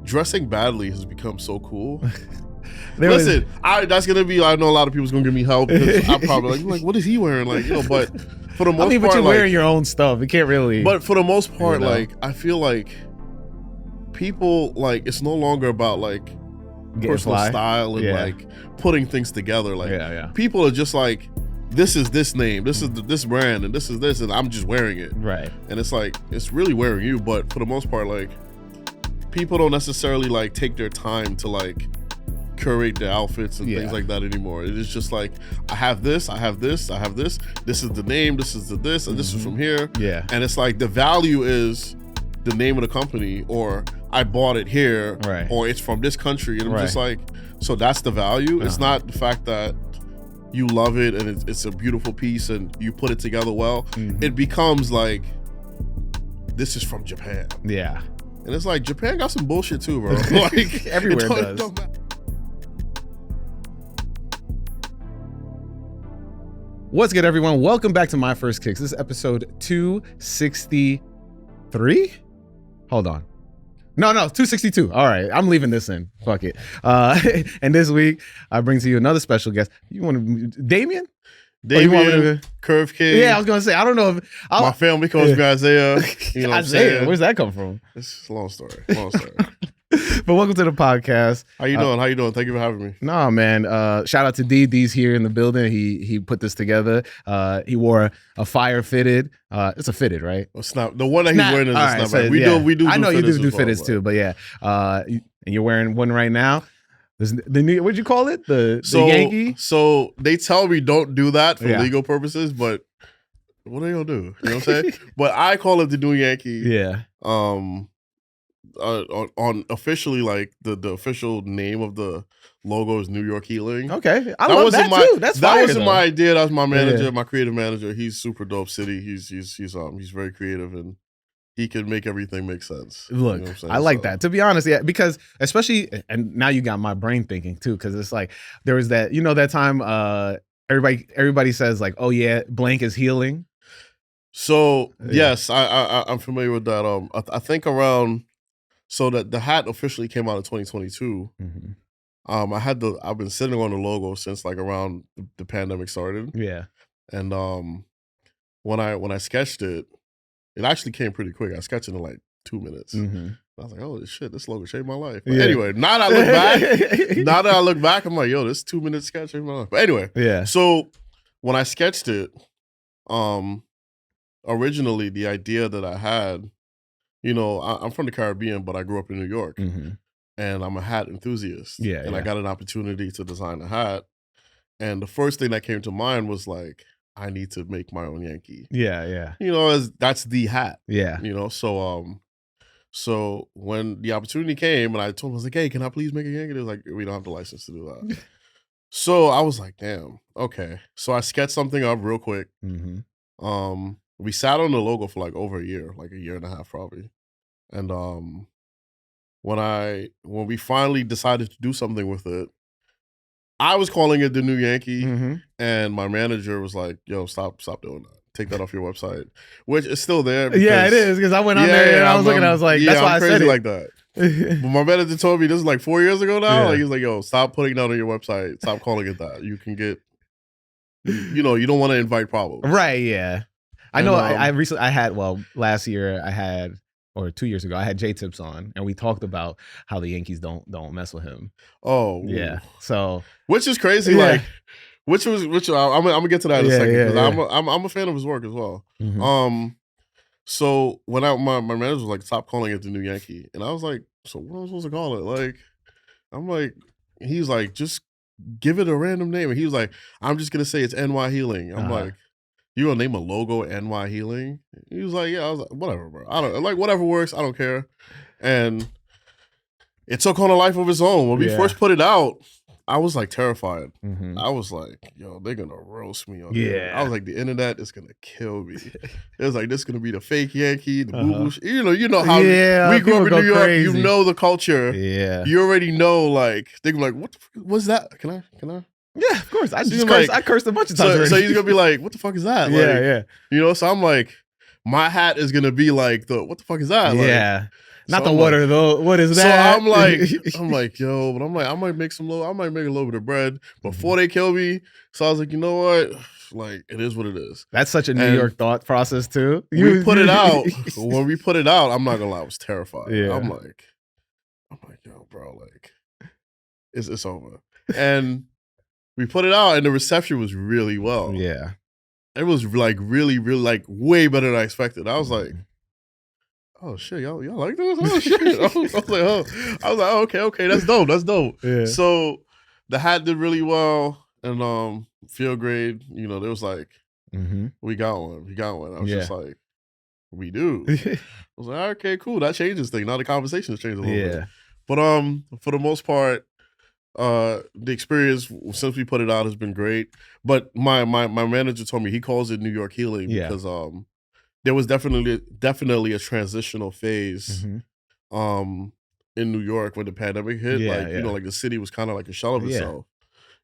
dressing badly has become so cool. Listen, that's gonna be. I know a lot of people's gonna give me help because I'm probably like, what is he wearing? Like, but for the most part, but you're wearing your own stuff. You can't really. But for the most part, like, I feel like people like it's no longer about like personal style and like putting things together. Like, people are just like, this is this name, this is this brand, and this is this, and I'm just wearing it. Right. And it's like it's really wearing you, but for the most part, like, people don't necessarily like take their time to like curate their outfits and things like that anymore. It is just like, I have this, I have this, I have this. This is the name, this is the this, and this is from here. Yeah. And it's like the value is the name of the company, or I bought it here, or it's from this country. And I'm just like, so that's the value. It's not the fact that you love it and it's a beautiful piece and you put it together well. It becomes like, this is from Japan. Yeah. And it's like, Japan got some bullshit too, bro. Like, everywhere does. What's good, everyone? Welcome back to My First Kicks. This is episode 263. Hold on. No, 262. All right, I'm leaving this in. Fuck it. And this week, I bring to you another special guest. You want to, Damian? Damian, Kurve King. Yeah, I was gonna say, I don't know if my family calls me Isaiah. You know what I'm saying? Where's that come from? It's a long story. But welcome to the podcast. How you doing? Thank you for having me. No, man. Shout out to D. D's here in the building. He put this together. He wore a fire fitted. It's a fitted, right? It's not the one that he's wearing is not right. We do. I know you do fitteds too, but yeah. And you're wearing one right now. The new, what'd you call it? The Yankee? So they tell me don't do that for legal purposes, but what are they gonna do? You know what I'm saying? But I call it the new Yankee. Yeah. On officially, like the official name of the logo is New York Healing. Okay, I love that too. That's fire, that wasn't though. my idea. That was my manager, my creative manager. He's super dope. City. He's very creative and he can make everything make sense. Look, you know I like that. To be honest, yeah, because especially, and now you got my brain thinking too, because it's like there was that, that time everybody says like, oh yeah, blank is healing. So yes, I'm familiar with that. I think around. So that the hat officially came out in 2022. I've been sitting on the logo since like around the pandemic started. Yeah. And when I sketched it, it actually came pretty quick. I sketched it in like 2 minutes. I was like, holy shit, this logo changed my life. But anyway, now that I look back, I'm like, yo, this 2 minute sketch changed my life. But anyway, so when I sketched it, originally the idea that I had, I'm from the Caribbean, but I grew up in New York, and I'm a hat enthusiast. I got an opportunity to design a hat, and the first thing that came to mind was like, I need to make my own Yankee. That's the hat. So when the opportunity came, and I told him, I was like, hey, can I please make a Yankee? They was like, we don't have the license to do that. So I was like, damn, okay. So I sketched something up real quick. We sat on the logo for like over a year, like a year and a half probably. And when we finally decided to do something with it, I was calling it the new Yankee, and my manager was like, yo, stop doing that. Take that off your website, which is still there. Because, it is, because I went on there and I was looking, I was like, that's why I said it. Like that. But my manager told me this is like 4 years ago now. Like, he was like, yo, stop putting that on your website. Stop calling it that. You can get, you don't want to invite problems. Right, yeah. I know. I recently, last year or 2 years ago, I had J-Tips on, and we talked about how the Yankees don't mess with him. Oh, yeah. So, which is crazy. Like, which I'm gonna get to that in a second, because I'm a fan of his work as well. So when my manager was like, stop calling it the new Yankee, and I was like, so what am I supposed to call it? Like, I'm like, he's like, just give it a random name, and he was like, I'm just gonna say it's NY Healing. I'm like, you gonna name a logo NY Healing? He was like, yeah. I was like, whatever, bro. I don't like, whatever works. I don't care. And it took on a life of its own. When we first put it out, I was like terrified. I was like, yo, they're gonna roast me on there. I was like, the internet is gonna kill me. It was like, this is gonna be the fake Yankee, the boo-boo. You know how we grew up in New York. Crazy. You know the culture. Yeah. You already know, like, they're gonna be like, what's that? Can I? Yeah, of course. I cursed a bunch of times. So he's gonna be like, "What the fuck is that?" Like, yeah. So I'm like, my hat is gonna be like, what the fuck is that? Like, yeah. Not So the water though. What is that? So I'm like, yo, but I'm like, I might make a little bit of bread before they kill me. So I was like, you know what? Like, it is what it is. That's such a New York thought process too. We put it out. When we put it out, I'm not gonna lie, I was terrified. Yeah. I'm like, yo, bro, like, it's over. And we put it out, and the reception was really well. Yeah. It was like really, really like way better than I expected. I was like, oh shit, y'all like this? Oh shit. I was like, oh, okay, that's dope. Yeah. So the hat did really well, and field grade, you know, there was like, we got one. I was just like, we do. I was like, okay, cool. That changes things. Now the conversation has changed a little bit. But for the most part, the experience since we put it out has been great. But my manager told me he calls it New York healing because there was definitely a transitional phase in New York when the pandemic hit. You know, like the city was kind of like a shell of itself.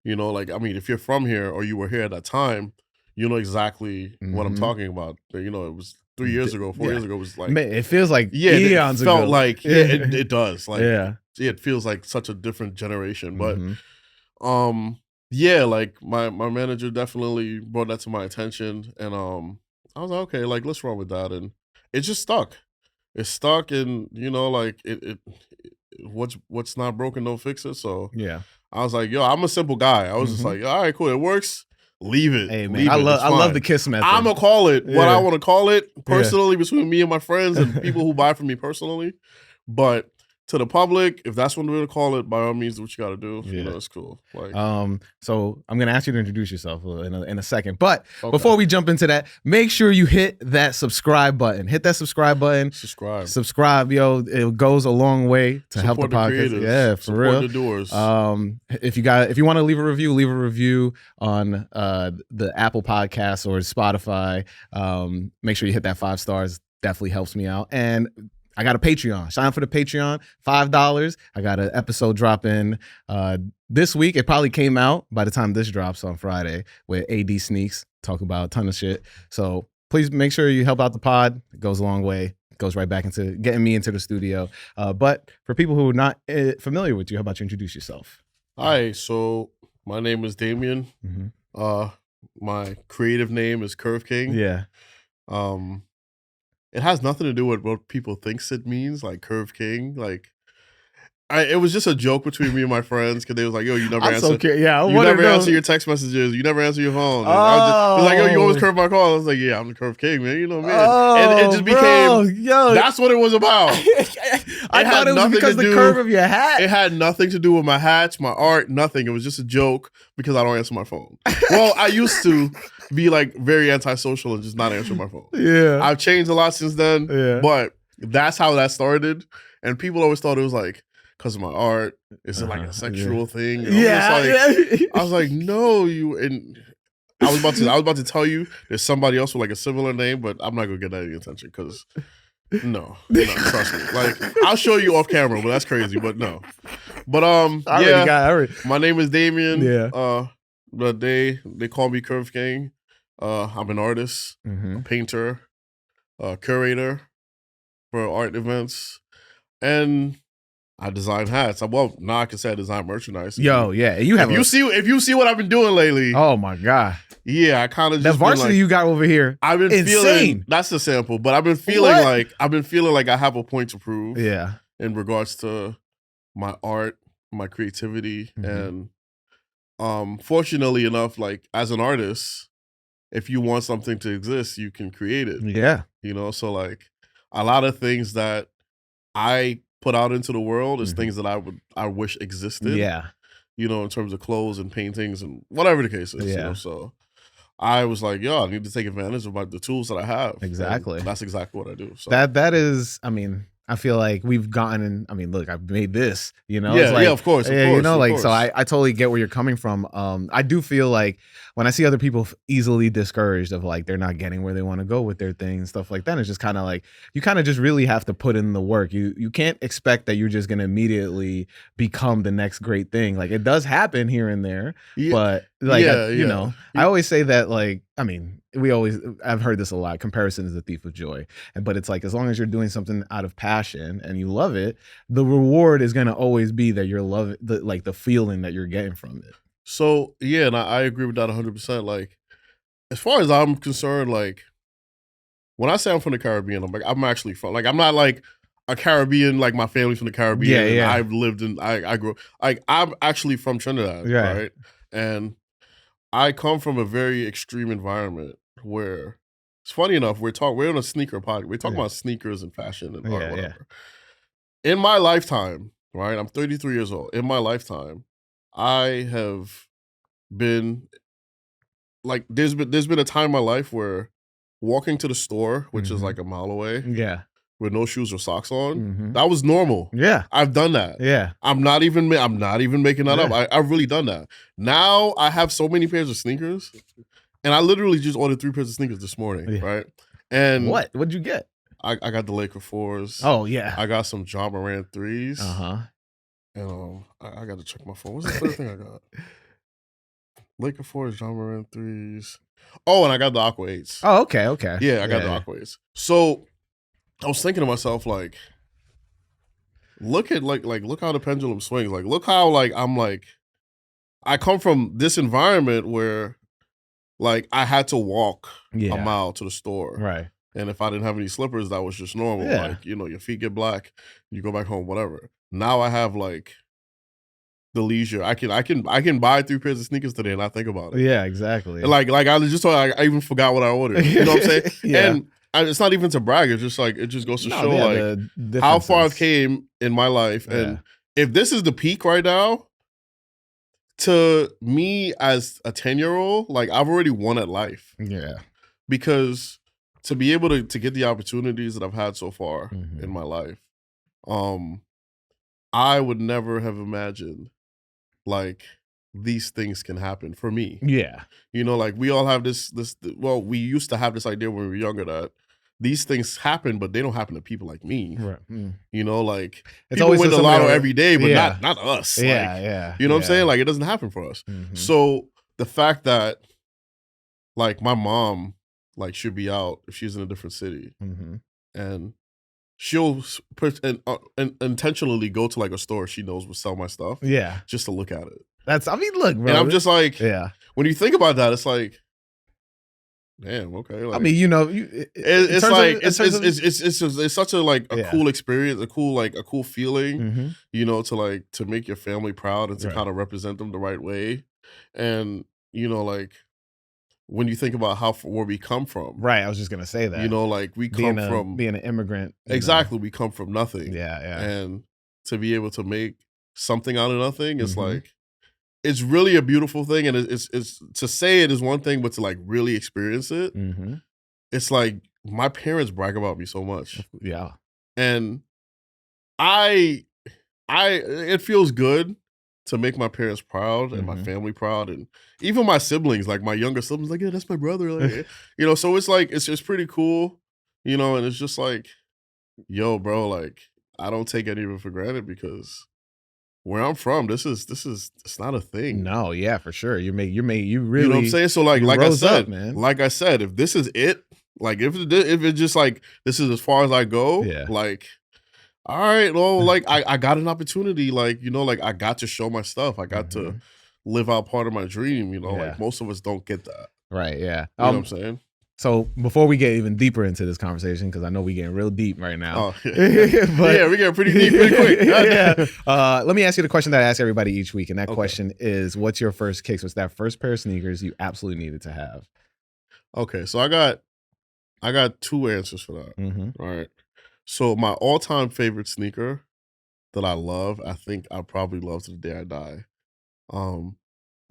You know, like, I mean, if you're from here or you were here at that time, you know exactly what I'm talking about. You know, it was 3 years ago, 4 years ago. It was like, man, it feels like eons it felt ago. Like it does. Like it feels like such a different generation. But like my manager definitely brought that to my attention, and I was like, okay, like let's run with that, and it just stuck. It's stuck, and you know, like it what's not broken, don't fix it. So I was like, yo, I'm a simple guy. I was just like, all right, cool, it works. Leave it. Hey man, I love the kiss method. I'm gonna call it what I want to call it personally between me and my friends and people who buy from me personally. But to the public, if that's what we're gonna call it, by all means, do what you got to do. You know, it's cool. Like, so I'm gonna ask you to introduce yourself in a second, but before we jump into that, make sure you hit that subscribe button. Hit that subscribe button. Subscribe, yo. It goes a long way to help the podcast. Yeah, for real. The doors. If you want to leave a review on the Apple Podcasts or Spotify. Make sure you hit that 5 stars. Definitely helps me out. And I got a Patreon. Sign up for the Patreon, $5. I got an episode dropping this week. It probably came out by the time this drops on Friday with AD Sneaks. Talk about a ton of shit. So please make sure you help out the pod. It goes a long way. It goes right back into getting me into the studio. But for people who are not familiar with you, how about you introduce yourself? Hi, so my name is Damian. My creative name is Kurve King. Yeah. It has nothing to do with what people thinks it means, like Kurve King. Like, it was just a joke between me and my friends because they was like, "Yo, you never answer. You never answer your text messages. You never answer your phone." And I was like, "Yo, you always curve my call." I was like, "Yeah, I'm the Kurve King, man. You know me." And it just became, that's what it was about. I thought it was because the curve of your hat. It had nothing to do with my hats, my art, nothing. It was just a joke because I don't answer my phone. Well, I used to be like very antisocial and just not answer my phone. Yeah. I've changed a lot since then, but that's how that started. And people always thought it was like, because of my art, is it like a sexual thing? And I was like, no, and I was about to tell you there's somebody else with like a similar name, but I'm not gonna get any attention because no, trust me. Like, I'll show you off camera, but that's crazy. But no. But my name is Damian. Yeah. But they call me Kurve King. I'm an artist, a painter, a curator for art events, and I design hats. Well, now I can say I design merchandise. Yo, yeah, you have. If you see what I've been doing lately, oh my god, yeah, I kind of the varsity you got over here. I've been feeling that's the sample, but I've been feeling like I have a point to prove. Yeah, in regards to my art, my creativity, and fortunately enough, like as an artist, if you want something to exist, you can create it. Yeah, you know, so like a lot of things that I put out into the world is things that I wish existed. Yeah. You know, in terms of clothes and paintings and whatever the case is. Yeah. You know, so I was like, yo, I need to take advantage of the tools that I have. Exactly. And that's exactly what I do. So that is, I mean, I feel like we've gotten, I mean, look, I've made this, you know? Yeah, like, of course. You know, like, so I totally get where you're coming from. I do feel like when I see other people easily discouraged of like, they're not getting where they want to go with their thing and stuff like that, it's just kind of like, you kind of just really have to put in the work. You can't expect that you're just going to immediately become the next great thing. Like, it does happen here and there, but Like, Yeah, you yeah. know, I always say that, like, I mean, I've heard this a lot. Comparison is the thief of joy. But it's like, as long as you're doing something out of passion and you love it, the reward is going to always be that you're loving the feeling that you're getting from it. So yeah, and I agree with that 100%. Like, as far as I'm concerned, like when I say I'm from the Caribbean, I'm actually from, like, I'm not like a Caribbean, like my family's from the Caribbean, and Yeah. I've lived in, I grew, like I'm actually from Trinidad, Yeah. right? And I come from a very extreme environment where it's funny enough, we're on a sneaker podcast. We're talking about sneakers and fashion and art, whatever. In my lifetime, right? I'm 33 years old. In my lifetime, I have been like, there's been a time in my life where walking to the store, which is like a mile away, Yeah. with no shoes or socks on, that was normal. Yeah. I've done that. Yeah. I'm not even making that up. I've really done that. Now I have so many pairs of sneakers, and I literally just ordered 3 pairs of sneakers this morning, right? And What'd you get? I got the Laker 4s. Oh yeah. I got some John Morant 3s. And I got to check my phone. What's the third thing I got? Laker 4s, John Morant 3s. Oh, and I got the Aqua 8s. Oh, okay. Yeah, I got the Aqua 8s. So I was thinking to myself, like, look at look how the pendulum swings. Like, look how I'm like, I come from this environment where like I had to walk a mile to the store. Right. And if I didn't have any slippers, that was just normal. Yeah. Like, you know, your feet get black, you go back home, whatever. Now I have like the leisure. I can buy 3 pairs of sneakers today and not think about it. Yeah, exactly. Like I just told I even forgot what I ordered. You know what I'm saying? Yeah. And it's not even to brag. It's just like, it just goes to show like how far I've came in my life. And if this is the peak right now, to me as a 10-year-old, like I've already won at life. Yeah. Because to be able to get the opportunities that I've had so far in my life, I would never have imagined like these things can happen for me. Yeah. You know, like we all have this, well, we used to have this idea when we were younger that these things happen, but they don't happen to people like me. Right. You know, like it's people always win the lotto every day, but not us. Yeah, like, you know what I'm saying? Like it doesn't happen for us. So the fact that like my mom like should be out if she's in a different city, and she'll intentionally go to like a store she knows will sell my stuff, just to look at it. I mean, look, bro. And I'm just like, yeah. When you think about that, it's like, damn, okay. Like, I mean, you know, it's like it's such a like a cool experience, a cool feeling, you know, to make your family proud and to kind of represent them the right way, and you know, like when you think about where we come from, right? I was just gonna say that, you know, like we come from being an immigrant, exactly. We come from nothing, yeah, and to be able to make something out of nothing, it's like. It's really a beautiful thing, and it's to say it is one thing, but to like really experience it, it's like my parents brag about me so much, and it feels good to make my parents proud and my family proud, and even my siblings, like my younger siblings, like, yeah, that's my brother, like, you know. So it's like it's just pretty cool, you know, and it's just like, yo, bro, like I don't take any of it for granted because. Where I'm from, it's not a thing. No, yeah, for sure. You really, you know what I'm saying? So like I said, man. Like I said, if this is it, like if it's just like this is as far as I go, like, all right, well, like I got an opportunity, like, you know, like I got to show my stuff, I got to live out part of my dream, you know, like most of us don't get that, right? Yeah, you know what I'm saying. So before we get even deeper into this conversation, because I know we're getting real deep right now. Oh, yeah. But, yeah, we're getting pretty deep pretty quick. Let me ask you the question that I ask everybody each week, and that question is, what's your first kicks? What's that first pair of sneakers you absolutely needed to have? Okay, so I got 2 answers for that. All right. So my all-time favorite sneaker that I love, I think I probably love to the day I die.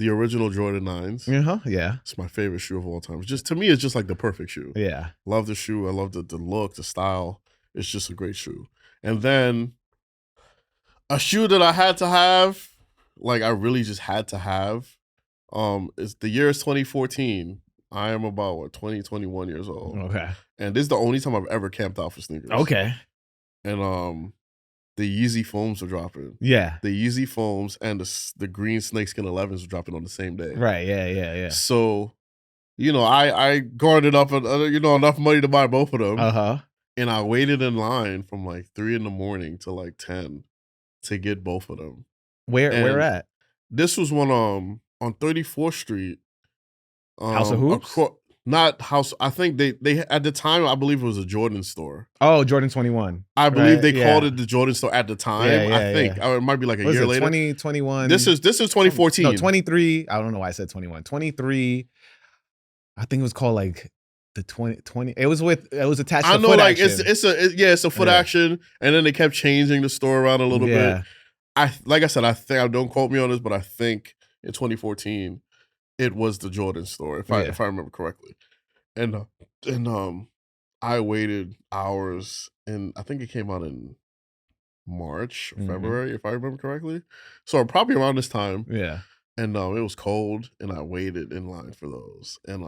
The original Jordan 9s. Yeah. It's my favorite shoe of all time. Just to me, it's just like the perfect shoe. Yeah. Love the shoe. I love the look, the style. It's just a great shoe. And then a shoe that I had to have, like I really just had to have, is the year is 2014. I am about 20, 21 years old. Okay. And this is the only time I've ever camped out for sneakers. Okay. And the Yeezy foams are dropping. Yeah. The Yeezy foams and the green snakeskin 11s are dropping on the same day. Right. Yeah. So, I guarded up, enough money to buy both of them. And I waited in line from like 3 a.m. to like 10 to get both of them. Where at? This was one on 34th Street. House of Hoops? Not House. I think they at the time, I believe it was a Jordan store. Oh, Jordan 21. I believe they called it the Jordan store at the time. I think it might be like a year later. 2021. This is 2014. No, 23. I don't know why I said 21. 23. I think it was called like the 20. It was attached to Foot Action. It's a Foot Action, and then they kept changing the store around a little bit. Like I said, I think, don't quote me on this, but I think in 2014 it was the Jordan store, if I remember correctly. And I waited hours, and I think it came out in March or February, if I remember correctly. So probably around this time. Yeah. And it was cold, and I waited in line for those. And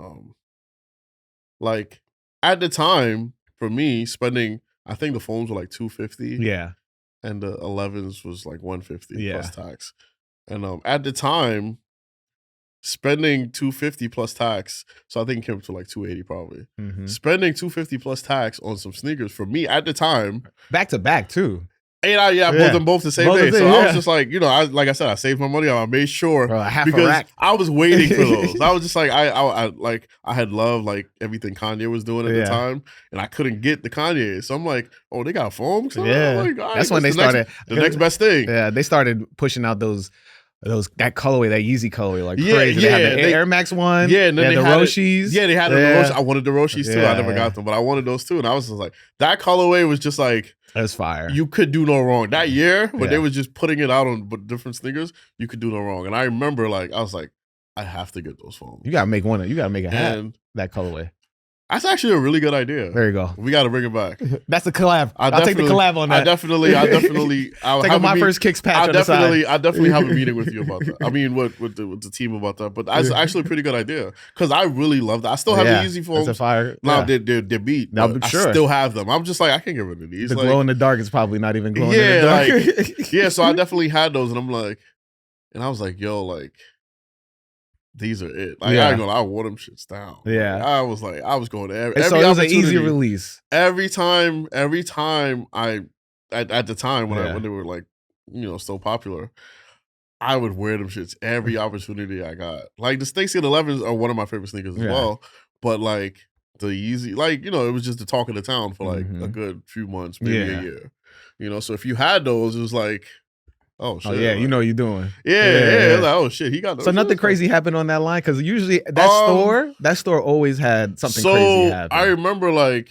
like at the time, for me, spending, I think the phones were like $250. Yeah. And the 11s was like $150 plus tax. And at the time, spending $250 plus tax, so I think it came up to like $280 probably. Spending $250 plus tax on some sneakers for me at the time, back to back too. And I bought them both the same day. So I was just like, like I said, I saved my money. I made sure because I was waiting for those. I was just like, I had loved like everything Kanye was doing at the time, and I couldn't get the Kanye. So I'm like, oh, they got foam. So like, that's when they started the next best thing. Yeah, they started pushing out that colorway, that Yeezy colorway, like crazy. They had the Air Max one. Yeah, and then they had the Roshis. They had the Roshis. I wanted the Roshis too. I never got them, but I wanted those too. And I was just like, that colorway was just like, that's fire. You could do no wrong. That year, when they was just putting it out on different sneakers, you could do no wrong. And I remember, like, I was like, I have to get those foams. You gotta make one. You gotta make a hat. That colorway. That's actually a really good idea. There you go. We got to bring it back. That's the collab. I'll take the collab on that. I definitely. I'll take my first kicks patch on the side. I definitely have a meeting with you about that. I mean, with the team about that. But that's actually a pretty good idea because I really love that. I still have the Yeezy foams. That's a fire. Now they're beat. No, I still have them. I'm just like, I can't get rid of these. The glow in the dark is probably not even glowing in the dark. So I definitely had those, and I'm like, and I was like, yo, like, these are it. Like, I wore them shits down. Yeah. Like, I was going to every so it was an easy release. Every time at the time when they were like, so popular, I would wear them shits every opportunity I got. Like the Snakeskin 11s are one of my favorite sneakers as well. But like the Yeezy, like, it was just the talk of the town for like a good few months, maybe a year. So if you had those, it was like, oh shit! Oh yeah, like, you're doing. Yeah. Like, oh shit, he got those. So nothing crazy happened on that line because usually that store always had something crazy happen. I remember like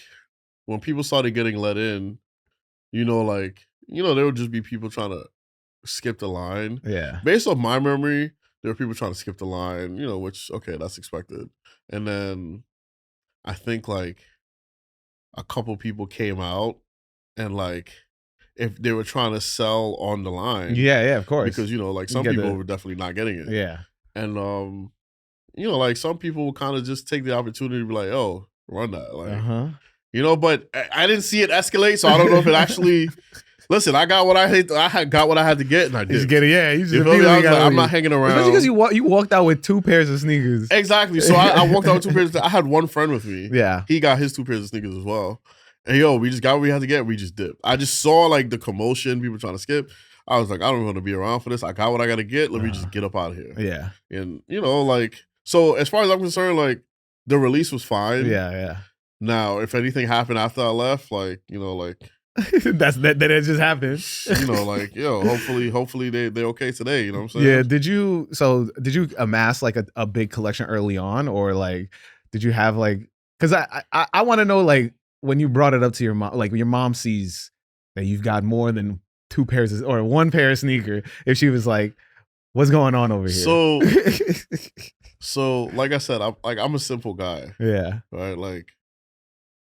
when people started getting let in, there would just be people trying to skip the line. Yeah. Based off my memory, there were people trying to skip the line. Which okay, that's expected. And then I think like a couple people came out and like. If they were trying to sell on the line. Yeah, of course. Because, like some people were definitely not getting it. Yeah. And, like some people would kind of just take the opportunity to be like, oh, run that. Like, but I didn't see it escalate. So I don't know if it actually, listen, I got what I had to get and I did. Just get it. Yeah. You just I'm not hanging around. Especially because you walked out with 2 pairs of sneakers. Exactly. So I walked out with 2 pairs. I had one friend with me. Yeah. He got his 2 pairs of sneakers as well. And we just got what we had to get. We just dipped. I just saw like the commotion, people trying to skip. I was like, I don't want to be around for this. I got what I got to get. Let me just get up out of here. Yeah. And like, so as far as I'm concerned, like the release was fine. Yeah. Now, if anything happened after I left, like, like that it just happened. Like, hopefully they're okay today. You know what I'm saying? Yeah. Did you amass like a big collection early on, or like did you have like? Because I want to know, like, when you brought it up to your mom, like your mom sees that you've got more than 2 pairs or 1 pair of sneaker, if she was like, what's going on over here? So like I said, I'm a simple guy. Yeah. Right? Like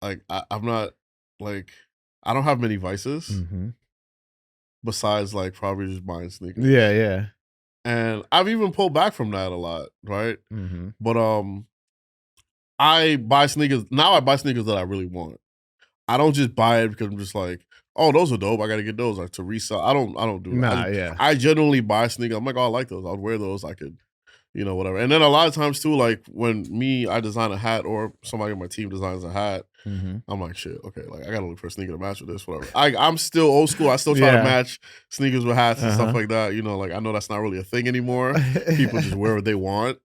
I'm not, like, I don't have many vices besides like probably just buying sneakers. Yeah. And I've even pulled back from that a lot, right? But I buy sneakers that I really want. I don't just buy it because I'm just like, oh, those are dope. I gotta get those like to resell. I don't do that. Nah, yeah. I generally buy sneakers. I'm like, oh, I like those. I'll wear those. I could, whatever. And then a lot of times too, like when I design a hat or somebody on my team designs a hat, I'm like, shit, okay, like I gotta look for a sneaker to match with this, whatever. I'm still old school. I still try to match sneakers with hats and stuff like that. Like I know that's not really a thing anymore. People just wear what they want,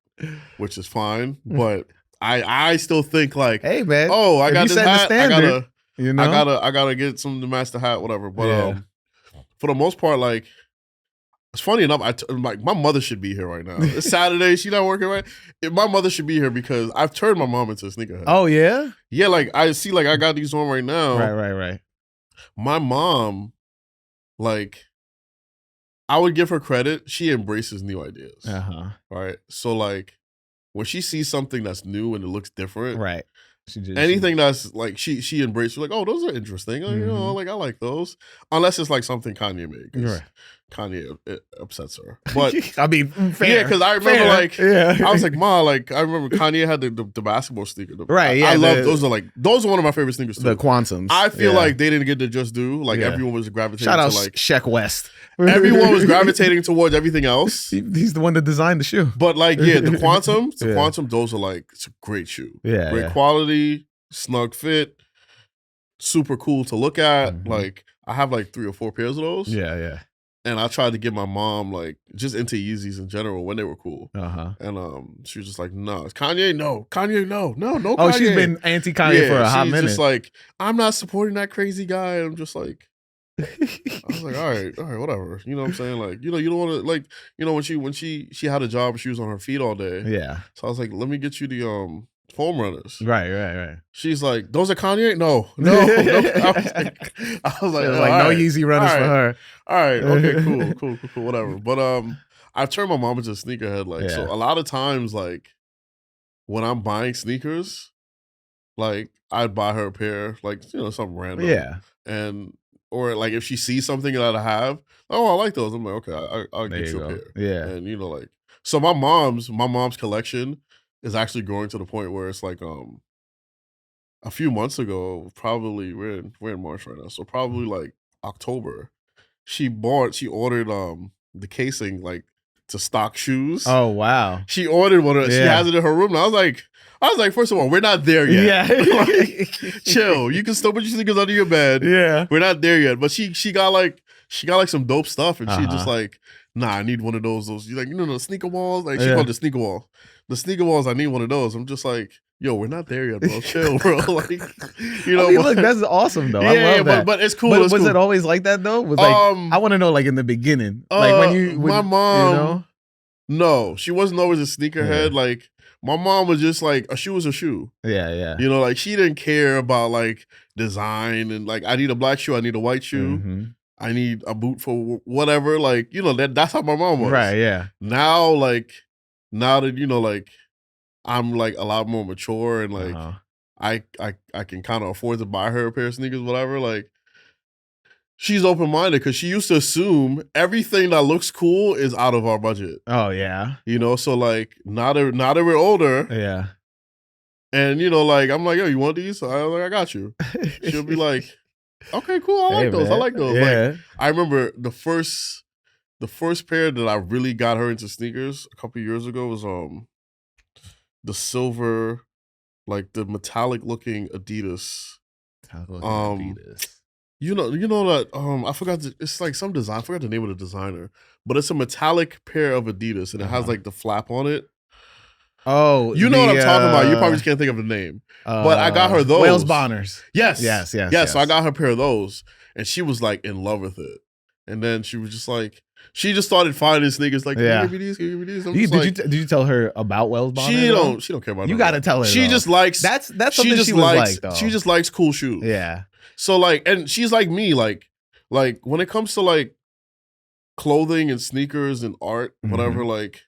which is fine. But I still think like, hey man, oh, I got this hat. I gotta get something to match the hat, whatever. But for the most part, like it's funny enough, like my mother should be here right now. It's Saturday, she's not working right. My mother should be here because I've turned my mom into a sneakerhead. Oh yeah? Yeah, like I see, like I got these on right now. Right. My mom, like, I would give her credit. She embraces new ideas. Right. So like when she sees something that's new and it looks different, right. Anything that's like she embraces, like, oh, those are interesting. Like I like those. Unless it's like something Kanye made. Right. Kanye it upsets her. But I mean, fair. Yeah, because I remember I was like, Ma, like I remember Kanye had the basketball sneaker. Right, yeah. I love those are one of my favorite sneakers too. The Quantums. I feel like they didn't get to just do. Like everyone was gravitating Shout out to like Sheck West. Everyone was gravitating towards everything else. He's the one that designed the shoe. But like, the Quantum, those are like, it's a great shoe. Yeah. Great quality, snug fit, super cool to look at. Like, I have like 3 or 4 pairs of those. Yeah. And I tried to get my mom like just into Yeezys in general when they were cool. And she was just like, no, it's Kanye, no. Kanye, no Kanye. Oh, she's been anti-Kanye for a hot minute. Just like, I'm not supporting that crazy guy. And I'm just like, I was like, all right, whatever. You know what I'm saying? Like, you don't want to like, when she had a job, she was on her feet all day. Yeah. So I was like, let me get you the foam runners. Right. She's like, those are Kanye? No. I was like, no Yeezy runners for her. All right, okay, cool, whatever. But I've turned my mom into a sneakerhead. Like, so a lot of times, like when I'm buying sneakers, like I'd buy her a pair, like something random. Yeah. Or like if she sees something that I have, oh, I like those. I'm like, okay, I'll get you a pair. Yeah. And like, so my mom's collection is actually growing to the point where it's like a few months ago, probably we're in March right now, so probably like October, she ordered the casing like to stock shoes. Oh wow. She ordered one of she has it in her room. And I was like, first of all, we're not there yet. Yeah. Like, chill. You can still put your sneakers under your bed. Yeah. We're not there yet. But she got like some dope stuff, and she just like, nah, I need one of those. Those like the sneaker walls. Like she called the sneaker wall. The sneaker walls, I need one of those. I'm just like, yo, we're not there yet, bro. Chill, bro. Like, look, that's awesome though. I love that. But it's cool. But was it always like that though? Was like, I want to know, like in the beginning, like when my mom, no, she wasn't always a sneakerhead. Like my mom was just like, a shoe was a shoe. Yeah. Like she didn't care about like design and like, I need a black shoe, I need a white shoe. I need a boot for whatever. Like, that's how my mom was. Right, yeah. Now that, like, I'm like a lot more mature and like I can kind of afford to buy her a pair of sneakers, whatever. Like, she's open-minded because she used to assume everything that looks cool is out of our budget. Oh yeah. So like now that we're older. Yeah. And like I'm like, yo, you want these? So I was like, I got you. She'll be like, okay, cool. I like those. Man. I like those. Yeah. Like, I remember the first pair that I really got her into sneakers a couple years ago was the silver, like the metallic looking Adidas. You know that I forgot it's like some design. I forgot the name of the designer, but it's a metallic pair of Adidas and it has like the flap on it. Oh, what I'm talking about. You probably just can't think of the name. But I got her those. Wales Bonners. Yes. So I got her a pair of those, and she was like in love with it. And then she was just like, she just started finding sneakers like, can you give me these? Can you give me these? Did you tell her about Wells Bonners? She don't care about. You got to tell her. She just likes. That's something she was like though. She just likes cool shoes. Yeah. So like, and she's like me, like when it comes to like clothing and sneakers and art, whatever, like.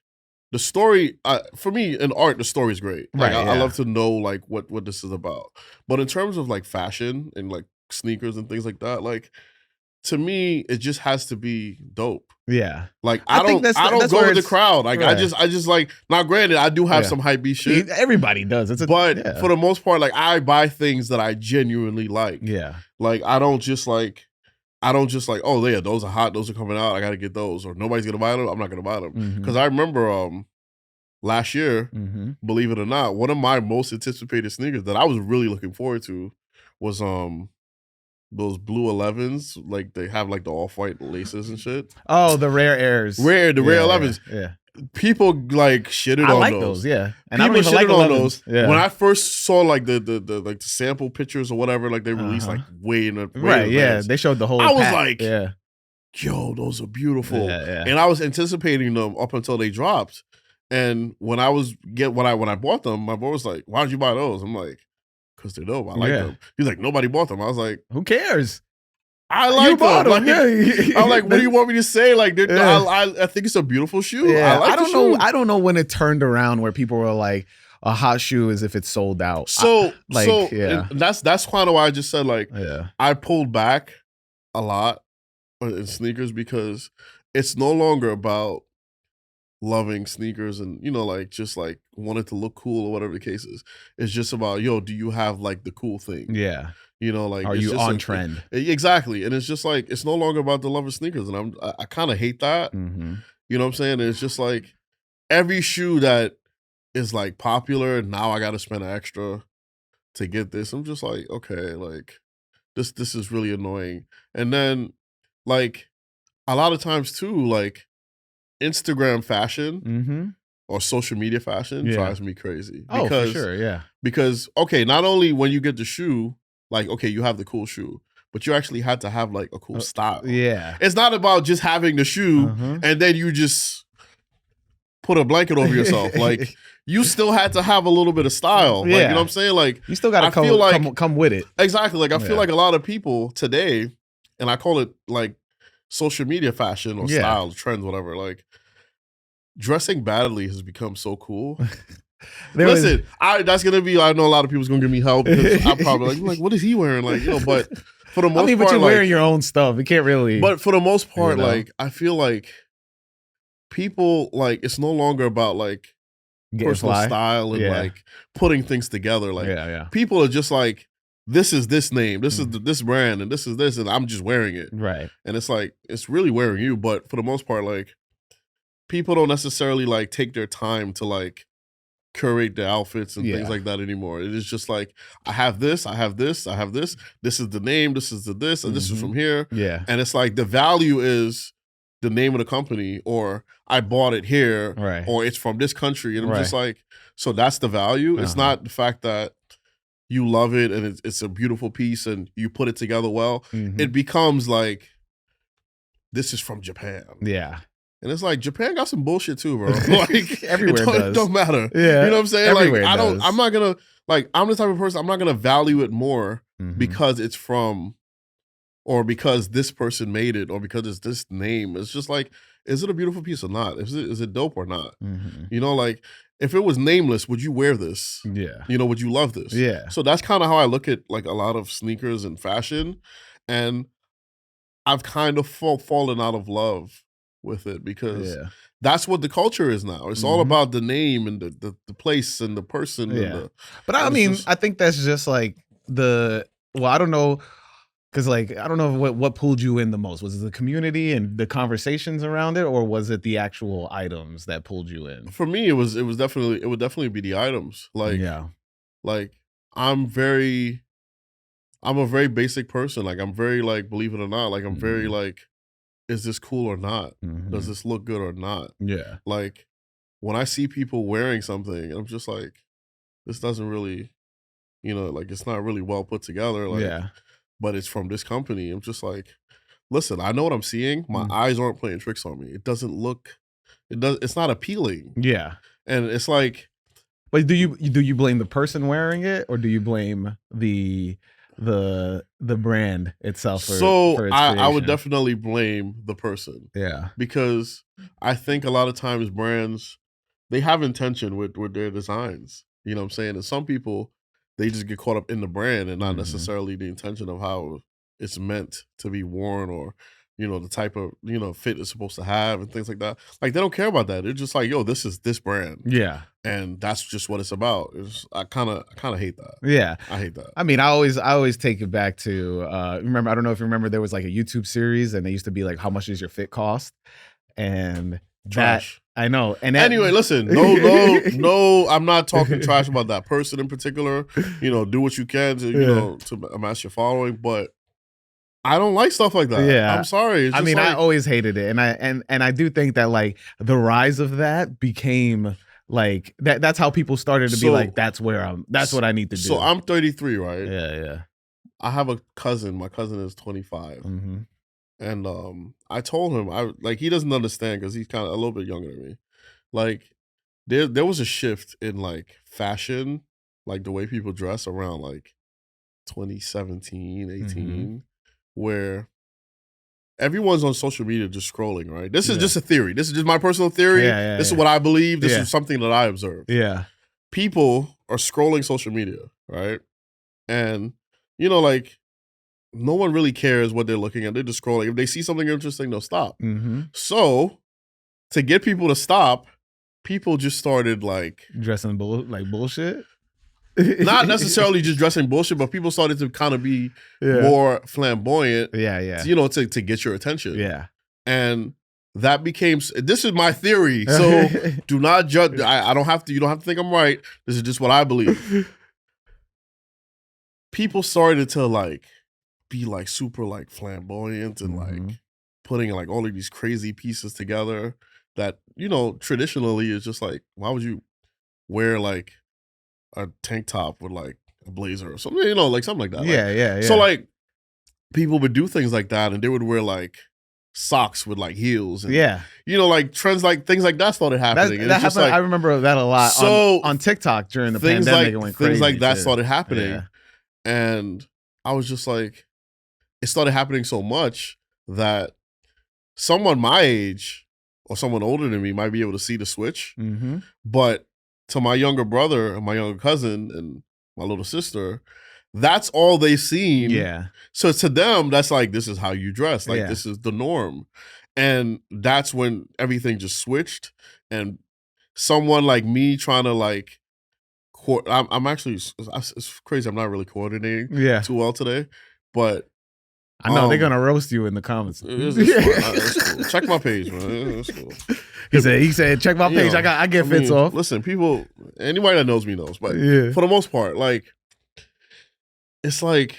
The story, for me, in art, the story is great. Like, I love to know like what this is about. But in terms of like fashion and like sneakers and things like that, like to me, it just has to be dope. Yeah, like I don't go with the crowd. Like I just like. Now, granted, I do have some hype beast shit. Everybody does. But for the most part, like I buy things that I genuinely like. Yeah, like I don't just like. I don't just like, oh yeah, those are hot, those are coming out, I gotta get those, or nobody's gonna buy them, I'm not gonna buy them. Because I remember last year, believe it or not, one of my most anticipated sneakers that I was really looking forward to was those blue 11s, like they have like the off-white laces and shit. Oh, the rare airs. The rare 11s. Yeah. People like shitted I on like those. Yeah. And people I don't even shitted like on 11s. those. Yeah. When I first saw like the like the sample pictures or whatever, like they released like way in right. In yeah. advance. They showed the whole. I was like, yeah. Yo, those are beautiful. Yeah. And I was anticipating them up until they dropped. And when I bought them, my boy was like, "Why'd you buy those?" I'm like, "Cause they're dope. I like them." He's like, "Nobody bought them." I was like, "Who cares? I like them." Like, I'm like, "What do you want me to say?" Like, I think it's a beautiful shoe. Yeah. I don't know. I don't know when it turned around where people were like, "A hot shoe is if it's sold out." That's kind of why I just said like, I pulled back a lot in sneakers because it's no longer about loving sneakers and like just like wanting to look cool or whatever the case is. It's just about, do you have like the cool thing? Yeah. Like, are you on trend? Exactly. And it's just like, it's no longer about the love of sneakers. And I kind of hate that. You know what I'm saying? It's just like every shoe that is like popular, now I got to spend extra to get this. I'm just like, okay, like this is really annoying. And then like a lot of times too, like Instagram fashion or social media fashion drives me crazy. Because, for sure, yeah. Because, okay, not only when you get the shoe, like, okay, you have the cool shoe, but you actually had to have like a cool style. Yeah. It's not about just having the shoe and then you just put a blanket over yourself. Like, you still had to have a little bit of style. Like, you know what I'm saying? Like, you still got to come with it. Exactly. Like, I feel like a lot of people today, and I call it like social media fashion or style, trends, whatever, like, dressing badly has become so cool. Listen, that's gonna be. I know a lot of people's gonna give me help because I'm probably like, what is he wearing? Like, but for the most part, but you're wearing your own stuff. You can't really. But for the most part, like, I feel like people like it's no longer about like personal style and like putting things together. Like, people are just like, this is this name, this is this brand, and this is this, and I'm just wearing it. Right. And it's like it's really wearing you. But for the most part, like, people don't necessarily like take their time to like curate their outfits and things like that anymore. It is just like, I have this, I have this, I have this. This is the name, this is the this, and this is from here. Yeah. And it's like the value is the name of the company, or I bought it here, or it's from this country. And I'm just like, so that's the value. It's not the fact that you love it and it's a beautiful piece and you put it together well. It becomes like, this is from Japan. Yeah. And it's like, Japan got some bullshit too, bro. Like, everywhere it don't matter. Yeah. You know what I'm saying? Everywhere like, I'm not gonna, like, I'm the type of person, I'm not gonna value it more because it's from, or because this person made it, or because it's this name. It's just like, is it a beautiful piece or not? Is it dope or not? You know, like, if it was nameless, would you wear this? Yeah. You know, would you love this? Yeah. So that's kind of how I look at like a lot of sneakers and fashion. And I've kind of fallen out of love with it because that's what the culture is now. It's all about the name and the place and the person. Yeah. But I mean, I think that's just like I don't know. Because like, I don't know what pulled you in the most. Was it the community and the conversations around it, or was it the actual items that pulled you in? For me, it would definitely be the items. Like, like I'm a very basic person. Like, I'm very like, believe it or not, like I'm very like, is this cool or not? Does this look good or not? Yeah. Like, when I see people wearing something, I'm just like, this doesn't really, like, it's not really well put together. Like, but it's from this company. I'm just like, listen, I know what I'm seeing. My eyes aren't playing tricks on me. It doesn't look, it's not appealing. Yeah. And it's like, but do you blame the person wearing it, or do you blame the brand itself? For its I would definitely blame the person. Yeah. Because I think a lot of times brands, they have intention with their designs. You know what I'm saying? And some people, they just get caught up in the brand and not necessarily the intention of how it's meant to be worn, or, the type of, fit it's supposed to have and things like that. Like, they don't care about that. They're just like, yo, this is this brand. Yeah. And that's just what it's about. I kind of hate that. Yeah. I hate that. I mean, I always take it back to, remember, I don't know if you remember, there was like a YouTube series and they used to be like, how much does your fit cost? And Trash. I know. And anyway, listen, no, I'm not talking trash about that person in particular. Do what you can to, to amass your following, but I don't like stuff like that. Yeah. I'm sorry. It's I just mean, like, I always hated it. And I do think that like the rise of that became like that's how people started to be like, that's what I need to do. So I'm 33, right? Yeah. I have a cousin. My cousin is 25. Mm-hmm. And I told him, he doesn't understand because he's kind of a little bit younger than me. Like, there was a shift in like fashion, like the way people dress around like 2017, 18, where everyone's on social media just scrolling, right? This is just a theory. This is just my personal theory. This is what I believe. This is something that I observed. Yeah. People are scrolling social media, right? And, like, no one really cares what they're looking at. They're just scrolling. If they see something interesting, they'll stop. Mm-hmm. So, to get people to stop, people just started like dressing like bullshit. Not necessarily just dressing bullshit, but people started to kind of be more flamboyant. Yeah. To get your attention. Yeah. And that became. This is my theory. So do not judge. I don't have to. You don't have to think I'm right. This is just what I believe. People started to like be like super like flamboyant and like putting like all of these crazy pieces together that, traditionally is just like, why would you wear like a tank top with like a blazer or something, like something like that. Yeah. So like people would do things like that and they would wear like socks with like heels and like trends, like things like that started happening. That happened. Like, I remember that a lot on TikTok during the pandemic. It went crazy. Things like that started happening. And I was just like, it started happening so much that someone my age or someone older than me might be able to see the switch. Mm-hmm. But to my younger brother and my younger cousin and my little sister, that's all they've seen. Yeah. So to them, that's like, this is how you dress. Like, this is the norm. And that's when everything just switched. And someone like me trying to like, I'm actually, it's crazy. I'm not really coordinating too well today, but I know they're gonna roast you in the comments. It's cool. Check my page, man. It's cool. He said, check my page. I get fits off. Listen, people, anybody that knows me knows, but for the most part, like, it's like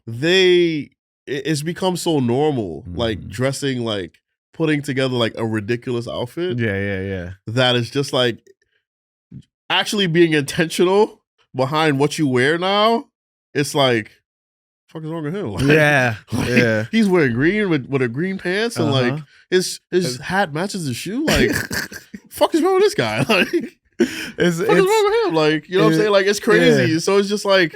it's become so normal, like dressing, like putting together like a ridiculous outfit. Yeah. That is just like actually being intentional behind what you wear now. It's like, fuck is wrong with him? Like, he's wearing green with a green pants and like his hat matches his shoe. Like, fuck is wrong with this guy? Like, fuck is wrong with him? Like, you know what I'm saying? Like, it's crazy. Yeah. So it's just like,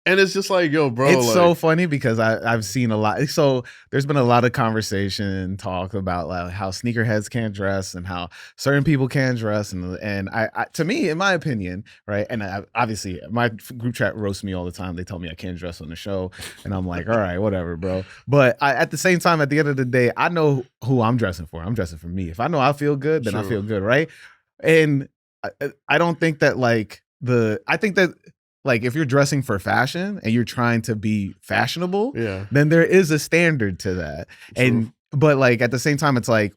and it's just like, yo, bro. It's like, so funny because I've seen a lot. So there's been a lot of conversation, talk about like how sneakerheads can't dress and how certain people can't dress. And I to me, in my opinion, right, and obviously my group chat roasts me all the time. They tell me I can't dress on the show. And I'm like, all right, whatever, bro. But at the same time, at the end of the day, I know who I'm dressing for. I'm dressing for me. If I know I feel good, then I feel good, right? And I don't think that like I think that like if you're dressing for fashion and you're trying to be fashionable, then there is a standard to that. But like at the same time, it's like,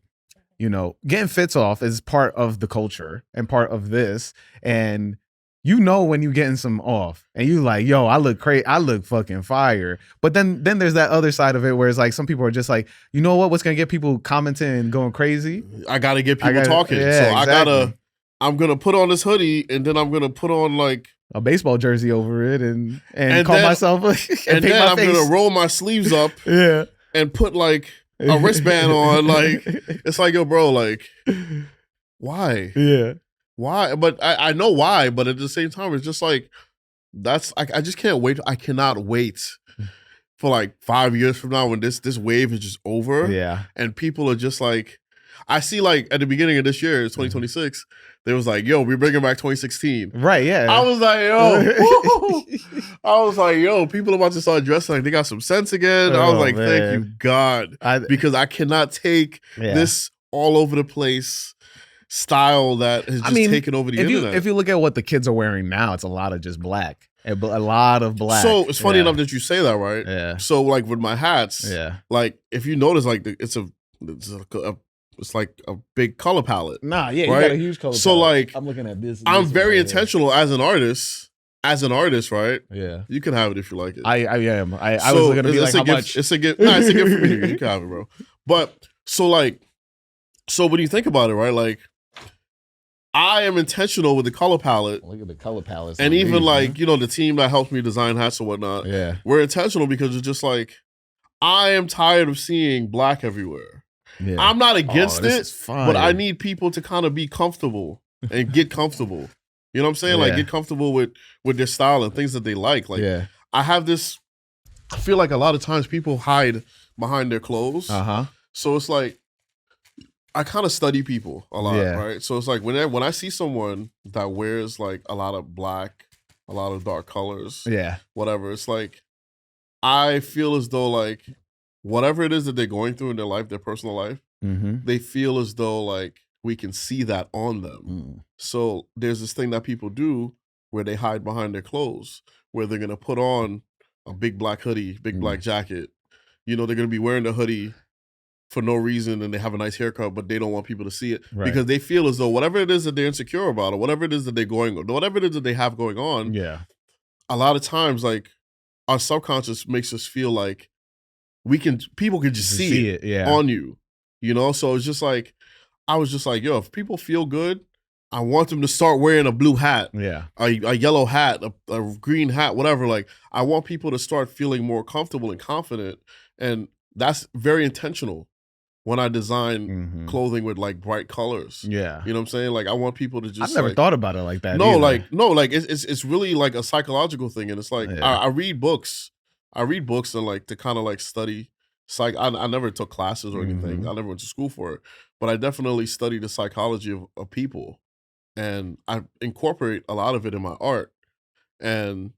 getting fits off is part of the culture and part of this. And when you're getting some off and you like, yo, I look crazy, I look fucking fire. But then there's that other side of it where it's like some people are just like, you know what's gonna get people commenting and going crazy? I gotta get people talking. So exactly. I'm gonna put on this hoodie and then I'm gonna put on like a baseball jersey over it and call myself and then I'm gonna roll my sleeves up and put like a wristband on. Like, it's like, yo, bro, like, why? Why? But I know why, but at the same time, it's just like, I just can't wait. I cannot wait for like 5 years from now when this wave is just over. And people are just like, I see like at the beginning of this year, 2026, they was like, yo, we're bringing back 2016. Right, yeah. I was like, yo, I was like, yo, people about to start dressing like they got some sense again. I was like, thank you, God. Because I cannot take this all over the place style that has just taken over the internet. If you look at what the kids are wearing now, it's a lot of just black. A lot of black. So it's funny enough that you say that, right? Yeah. So like with my hats, like if you notice, like it's like a big color palette. Nah, yeah, right? You got a huge color palette. So like I'm looking at this. I'm very intentional as an artist. As an artist, right? Yeah. You can have it if you like it. I am. I was gonna be like, how much? It's a gift. Nah, it's a gift for you. You can have it, bro. But so when you think about it, right? Like I am intentional with the color palette. Look at the color palette. And even like, you know, the team that helps me design hats or whatnot. Yeah. We're intentional because it's just like, I am tired of seeing black everywhere. Yeah. I'm not against it, but I need people to kind of be comfortable and get comfortable. You know what I'm saying? Like get comfortable with their style and things that they like. Like I have this, I feel like a lot of times people hide behind their clothes. So it's like, I kind of study people a lot, right? So it's like when I see someone that wears like a lot of black, a lot of dark colors, whatever, it's like I feel as though like whatever it is that they're going through in their life, their personal life, they feel as though like we can see that on them. So there's this thing that people do where they hide behind their clothes, where they're gonna put on a big black hoodie, big black jacket. You know, they're gonna be wearing the hoodie for no reason, and they have a nice haircut, but they don't want people to see it because they feel as though whatever it is that they're insecure about, or whatever it is that whatever it is that they have going on, a lot of times, like our subconscious makes us feel like people can just see it on you, you know. So it's just like I was just like, yo, if people feel good, I want them to start wearing a blue hat, a yellow hat, a green hat, whatever. Like I want people to start feeling more comfortable and confident, and that's very intentional. When I design clothing with like bright colors. You know what I'm saying? Like I want people to just I've never thought about it like that. It's really like a psychological thing. And it's like I read books. I read books and like to kind of like study I never took classes or anything. I never went to school for it. But I definitely study the psychology of people. And I incorporate a lot of it in my art. And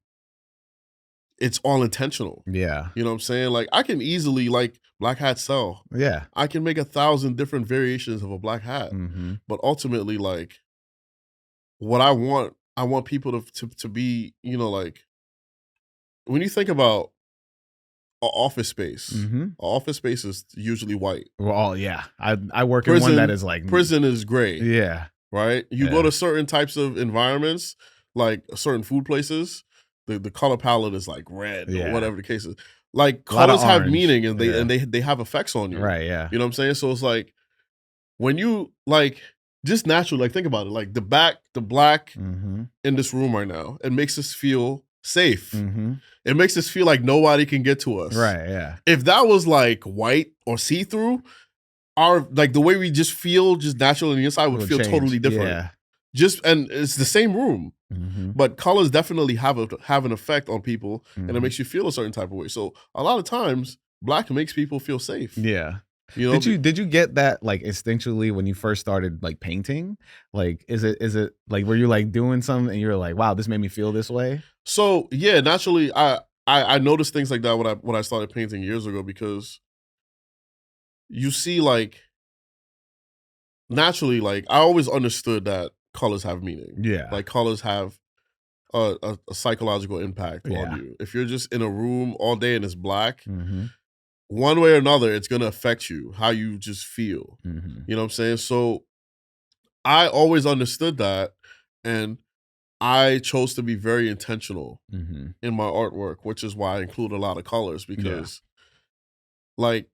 it's all intentional. You know what I'm saying? Like I can easily like black hats sell. I can make 1,000 different variations of a black hat. But ultimately, like what I want people to be, you know, like when you think about an office space, an office space is usually white. Well, I work in one that is like prison is gray. Right? You go to certain types of environments, like certain food places. The color palette is like red or whatever the case is. Like colors have meaning and they have effects on you. Right, You know what I'm saying? So it's like when you like just naturally like think about it, like the black in this room right now, it makes us feel safe. It makes us feel like nobody can get to us. Right, If that was like white or see-through, our like the way we just feel just naturally on the inside would feel totally different. And it's the same room. But colors definitely have an effect on people, and it makes you feel a certain type of way. So a lot of times, black makes people feel safe. You know, did you get that like instinctually when you first started like painting? Like, is it like were you like doing something and you're like, wow, this made me feel this way? So yeah, naturally, I noticed things like that when I started painting years ago because you see like naturally, like I always understood that colors have meaning. Like colors have a psychological impact on you. If you're just in a room all day and it's black, one way or another, it's gonna affect you, how you just feel. You know what I'm saying? So I always understood that, and I chose to be very intentional in my artwork, which is why I include a lot of colors because like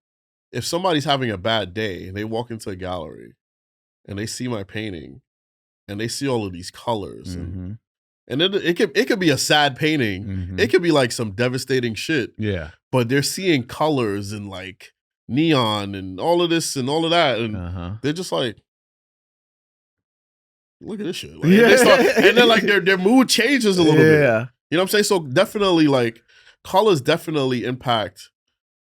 if somebody's having a bad day and they walk into a gallery and they see my painting and they see all of these colors and it could be a sad painting. It could be like some devastating shit. But they're seeing colors and like neon and all of this and all of that. And they're just like, look at this shit. Like, and then like their mood changes a little bit. You know what I'm saying? So definitely like colors definitely impact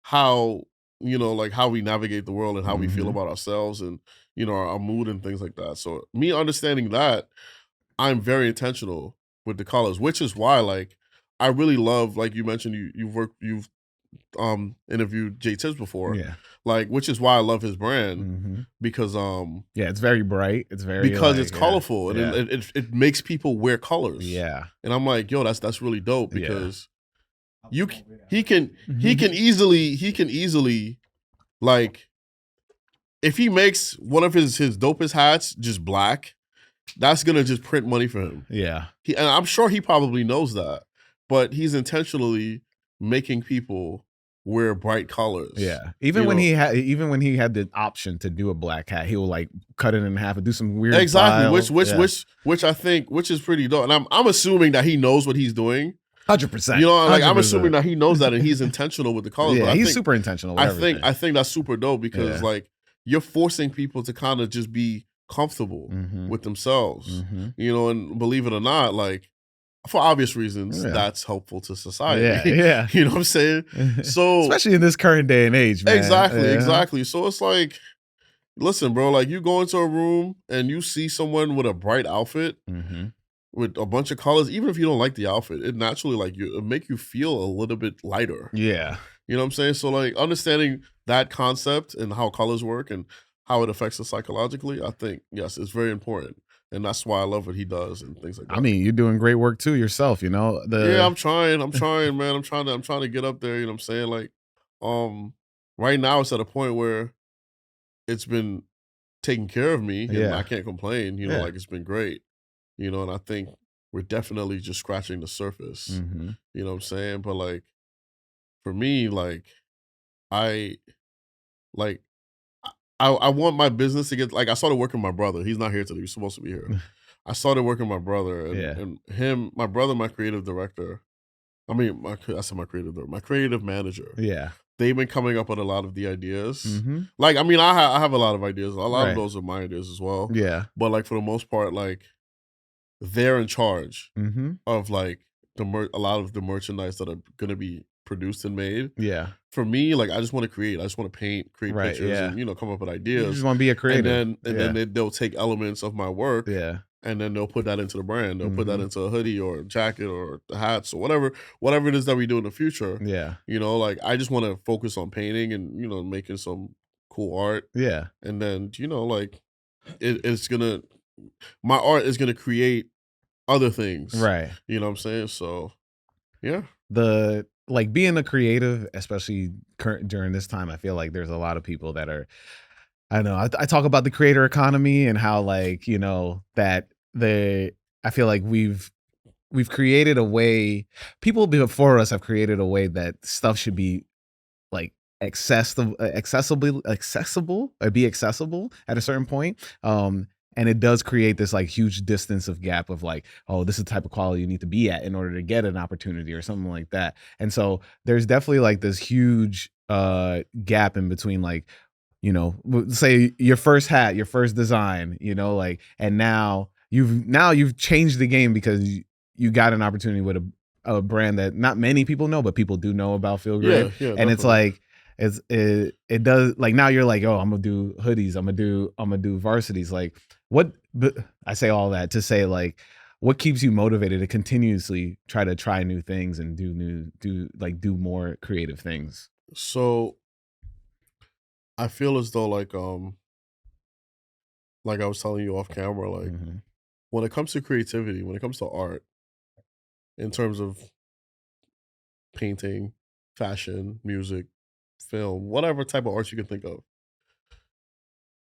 how like how we navigate the world and how we feel about ourselves and, our mood and things like that. So me understanding that, I'm very intentional with the colors, which is why, like, I really love, like you mentioned, you've interviewed Jay Tibbs before, Yeah. like, which is why I love his brand because Yeah, it's very bright. It's very because like, it's colorful and it makes people wear colors. Yeah. And I'm like, yo, that's really dope because he can Mhm. easily like if he makes one of his dopest hats just black, that's gonna just print money for him. Yeah. And I'm sure he probably knows that, but he's intentionally making people wear bright colors. Yeah. Even when he had the option to do a black hat, he will like cut it in half and do some weird exactly, style. which I think is pretty dope. And I'm assuming that he knows what he's doing. 100%. Like I'm assuming that he knows that and he's intentional with the colors. Yeah, but he's super intentional with everything. I think that's super dope because like you're forcing people to kind of just be comfortable with themselves. And believe it or not, like for obvious reasons, that's helpful to society. Yeah. You know what I'm saying? So especially in this current day and age, man. Exactly. So it's like, listen, bro, like you go into a room and you see someone with a bright outfit with a bunch of colors, even if you don't like the outfit, it naturally like it make you feel a little bit lighter. Yeah. You know what I'm saying? So like understanding that concept and how colors work and how it affects us psychologically, I think, yes, it's very important. And that's why I love what he does and things like that. I mean, you're doing great work too yourself, Yeah, I'm trying, man. I'm trying to get up there, you know what I'm saying? Like, right now it's at a point where it's been taking care of me and I can't complain, like it's been great. And I think we're definitely just scratching the surface. You know what I'm saying? But like for me, like I like I want my business to get like I started working with my brother. He's not here today. He's supposed to be here. I started working with my brother and my brother, my creative director. I mean, I said my creative director, my creative manager. Yeah. They've been coming up with a lot of the ideas. Like, I mean, I have a lot of ideas. A lot of those are my ideas as well. Yeah. But like for the most part, like they're in charge of like a lot of the merchandise that are gonna be produced and made. Yeah. For me, like I just want to create. I just want to paint, create pictures, and come up with ideas. You just want to be a creative. And then they'll take elements of my work. Yeah. And then they'll put that into the brand. They'll put that into a hoodie or a jacket or the hats or whatever it is that we do in the future. Yeah. Like I just want to focus on painting and, making some cool art. Yeah. And then, like my art is gonna create other things. Right. You know what I'm saying? So yeah. Like being a creative, especially during this time, I feel like there's a lot of people that are, I don't know, I talk about the creator economy and how like, that I feel like we've created a way, people before us have created a way that stuff should be like accessible or be accessible at a certain point. And it does create this like huge distance of gap of like, oh, this is the type of quality you need to be at in order to get an opportunity or something like that. And so there's definitely like this huge gap in between like, say your first hat, your first design, like, and now you've changed the game because you got an opportunity with a brand that not many people know, but people do know about Feel Great. Yeah, and definitely. It's like, it does like now you're like, oh, I'm gonna do hoodies, I'm gonna do varsities. Like I say all that to say like, what keeps you motivated to continuously try new things and do more creative things? So I feel as though like I was telling you off camera, like when it comes to creativity, when it comes to art, in terms of painting, fashion, music, film, whatever type of art you can think of,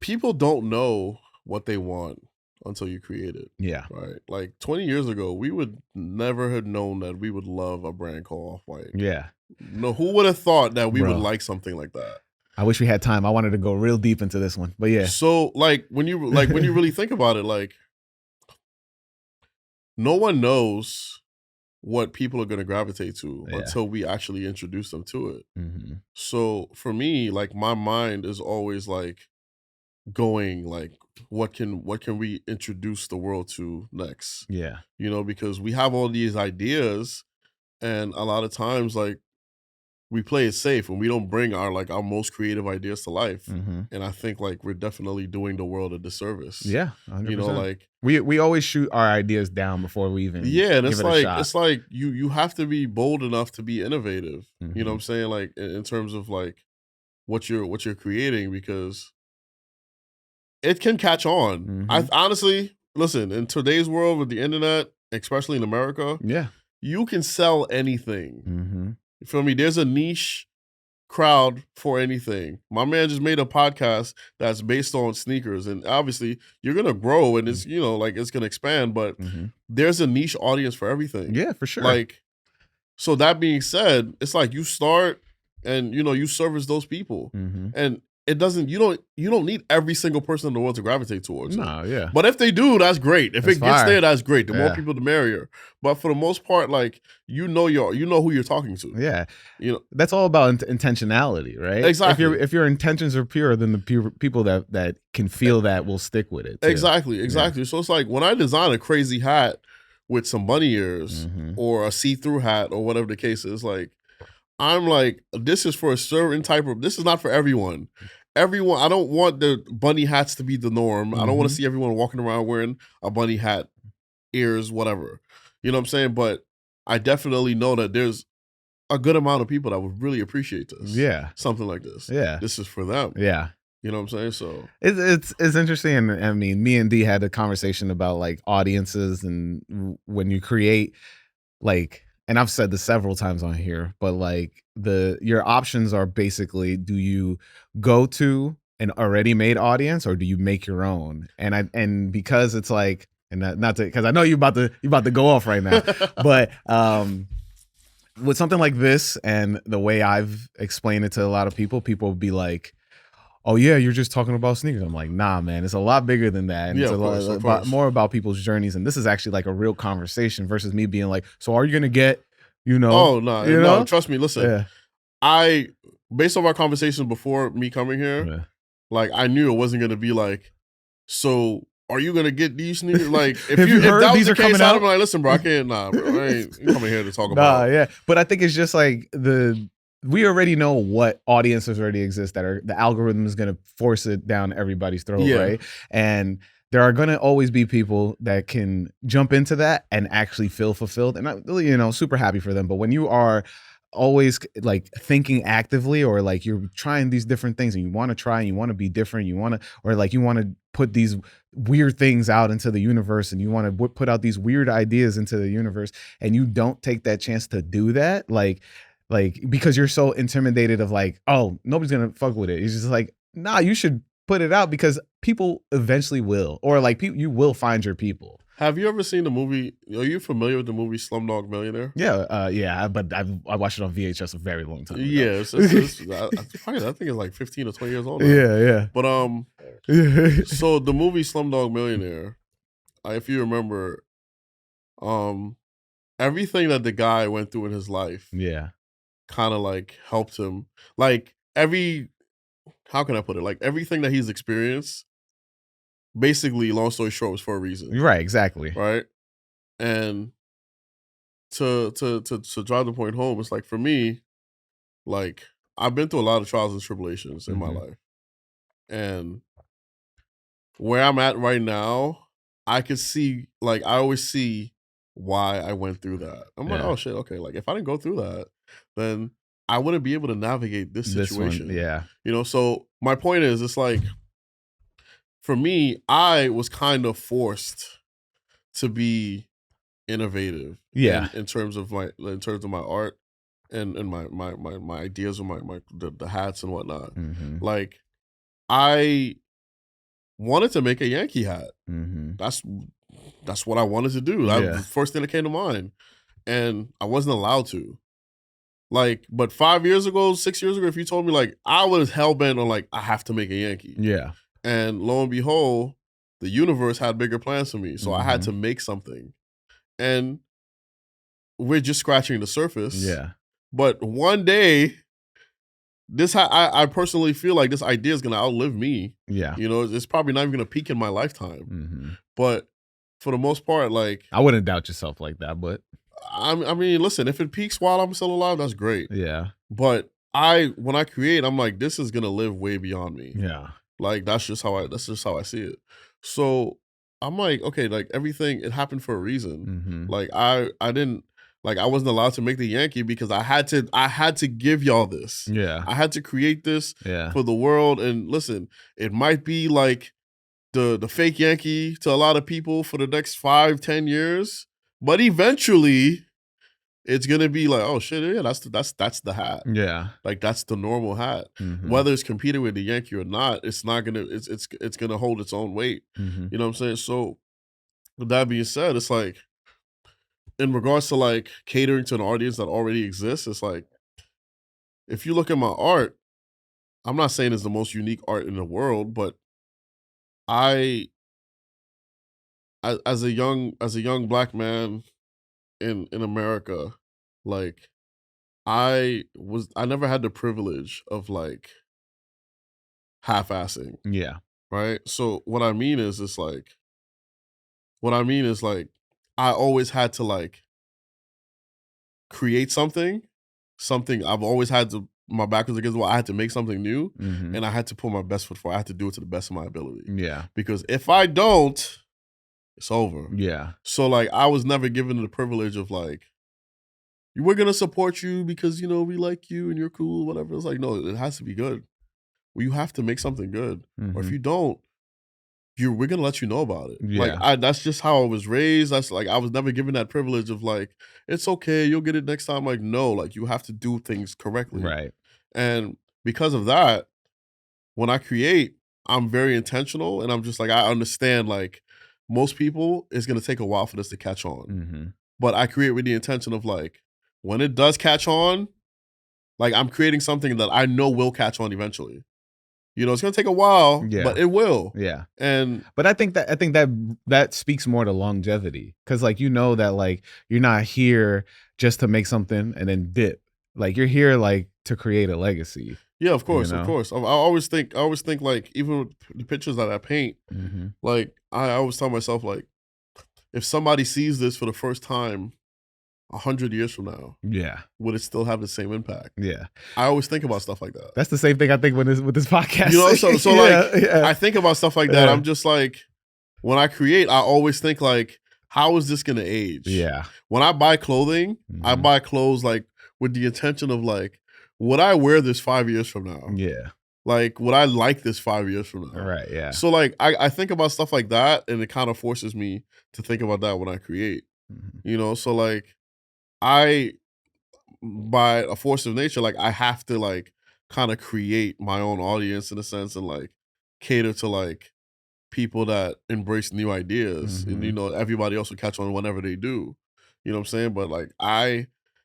people don't know what they want until you create it. Yeah. Right. Like 20 years ago, we would never have known that we would love a brand called Off-White. Yeah. No, who would have thought that we would like something like that? I wish we had time. I wanted to go real deep into this one, but yeah. So like when you really think about it, like no one knows what people are going to gravitate to until we actually introduce them to it. So for me, like my mind is always like going like, what can we introduce the world to next? Yeah. Because we have all these ideas and a lot of times like we play it safe and we don't bring our most creative ideas to life. Mm-hmm. And I think like we're definitely doing the world a disservice. Yeah, 100%. You know, like we always shoot our ideas down before we even and give it's it a like shot. you have to be bold enough to be innovative. Mm-hmm. You know what I'm saying? Like in terms of like what you're creating, because it can catch on. Mm-hmm. I honestly listen, in today's world with the internet, especially in America, Yeah, you can sell anything. mm-hmm. You feel me? There's a niche crowd for anything. My man just made a podcast that's based on sneakers, and obviously you're gonna grow and it's like it's gonna expand, but Mm-hmm. there's a niche audience for everything. Yeah, for sure. Like, so that being said, it's like you start and you service those people. Mm-hmm. And it doesn't you don't need every single person in the world to gravitate towards it. No, yeah. But if they do, that's great. If That's it gets fire. there, that's great. The more Yeah. people, the merrier. But for the most part, like you know who you're talking to. Yeah, You know, that's all about intentionality, right? Exactly. If your intentions are pure, then the people that can feel that will stick with it too. Exactly. So it's like when I design a crazy hat with some bunny ears Mm-hmm. or a see-through hat or whatever the case is, like I'm like, this is for a certain type of. This is not for everyone. Everyone, I don't want the bunny hats to be the norm. I don't want to see everyone walking around wearing a bunny hat, ears, whatever. You know what I'm saying? But I definitely know that there's a good amount of people that would really appreciate this. Yeah. Something like this. Yeah. This is for them. Yeah. You know what I'm saying? So it's interesting. And I mean, me and D had a conversation about like audiences and when you create like, and I've said this several times on here, but like your options are basically, do you go to an already made audience or do you make your own? And because it's like, and not to, because I know you about to go off right now, but with something like this and the way I've explained it to a lot of people will be like, oh yeah, you're just talking about sneakers. I'm like, nah, man, it's a lot bigger than that. And Yeah, it's a lot more about people's journeys. And this is actually like a real conversation versus me being like, so are you gonna get, Oh no, you no, know? trust me, listen. Yeah. Based on our conversations before me coming here, Yeah. like I knew it wasn't gonna be like, so are you gonna get these sneakers? Like if Have you heard that was these the are case, coming I'd out? have been like, listen, bro, I can't bro. I ain't coming here to talk Nah, about. yeah. But I think it's just like we already know what audiences already exist that are the algorithm is gonna force it down everybody's throat, Yeah. right? And there are going to always be people that can jump into that and actually feel fulfilled. And I'm really, super happy for them. But when you are always like thinking actively or like you're trying these different things and you want to try and you want to be different, you want to put these weird things out into the universe and you want to put out these weird ideas into the universe and you don't take that chance to do that, like because you're so intimidated of like, oh, nobody's going to fuck with it. It's just like, nah, you should put it out because people eventually will, or like you will find your people. Have you ever seen the movie? Are you familiar with the movie Slumdog Millionaire? Yeah, yeah, but I watched it on VHS a very long time ago. Yeah, I think it's like 15 or 20 years old now. Yeah. But so the movie Slumdog Millionaire, if you remember, everything that the guy went through in his life, yeah, kind of like helped him. Like how can I put it? Like everything that he's experienced, basically, long story short, was for a reason. Right, exactly. Right. And to drive the point home, it's like for me, like I've been through a lot of trials and tribulations in my life. And where I'm at right now, I could see, like I always see why I went through that. I'm like, oh shit, okay. Like if I didn't go through that, then I wouldn't be able to navigate this situation. Yeah. So my point is, it's like, for me, I was kind of forced to be innovative. Yeah. In terms of my art and my ideas and the hats and whatnot. Like I wanted to make a Yankee hat. That's what I wanted to do. That was the first thing that came to mind. And I wasn't allowed to. Like, but 5 years ago, 6 years ago, if you told me, like, I was hell-bent on, like, I have to make a Yankee. Yeah. And lo and behold, the universe had bigger plans for me. So I had to make something. And we're just scratching the surface. Yeah. But one day, I personally feel like this idea is going to outlive me. Yeah. It's probably not even going to peak in my lifetime. But for the most part, like... I wouldn't doubt yourself like that, but... I mean, listen, if it peaks while I'm still alive, that's great. Yeah. But when I create, I'm like, this is gonna live way beyond me. Yeah. Like that's just how I see it. So I'm like, okay, like everything it happened for a reason. Mm-hmm. Like I didn't like I wasn't allowed to make the Yankee because I had to give y'all this. Yeah. I had to create this Yeah. for the world. And listen, it might be like the fake Yankee to a lot of people for the next 5-10 years, but eventually it's gonna be like, oh shit, yeah, that's the hat. Yeah. Like that's the normal hat. Mm-hmm. Whether it's competing with the Yankee or not, it's not gonna it's gonna hold its own weight. Mm-hmm. You know what I'm saying? So with that being said, it's like in regards to like catering to an audience that already exists, it's like if you look at my art, I'm not saying it's the most unique art in the world, but I as a young black man in America, like I never had the privilege of like half-assing, Yeah. right? So what I mean is I always had to like create something I've always had to my back was against the wall. I had to make something new, Mm-hmm. and I had to put my best foot forward. I had to do it to the best of my ability. Yeah. Because if I don't, it's over. Yeah. So like I was never given the privilege of like, we're gonna support you because we like you and you're cool, whatever. It's like, no, it has to be good. Well, you have to make something good. Mm-hmm. Or if you don't, we're gonna let you know about it. Yeah. Like that's just how I was raised. That's like I was never given that privilege of like, it's okay, you'll get it next time. Like, no, like you have to do things correctly. Right. And because of that, when I create, I'm very intentional, and I'm just like, I understand like most people, it's gonna take a while for this to catch on. Mm-hmm. But I create with the intention of like, when it does catch on, like I'm creating something that I know will catch on eventually. It's gonna take a while, Yeah. but it will. Yeah. And but I think that speaks more to longevity, because like that like you're not here just to make something and then dip. Like you're here like to create a legacy. Yeah, of course, of course. I always think like even with the pictures that I paint, mm-hmm. like I always tell myself like, if somebody sees this for the first time 100 years from now, yeah, would it still have the same impact? Yeah, I always think about stuff like that. That's the same thing I think with this podcast. So yeah. I think about stuff like that. I'm just like, when I create, I always think like, how is this gonna age? Yeah. When I buy clothing, mm-hmm. I buy clothes like with the intention of like, would I wear this 5 years from now? Yeah. Like, would I like this 5 years from now? Right. Yeah. So like, I think about stuff like that, and it kind of forces me to think about that when I create. Mm-hmm. So like, by a force of nature, like I have to like kind of create my own audience in a sense, and like cater to like people that embrace new ideas, mm-hmm. and everybody else will catch on whenever they do. You know what I'm saying? But like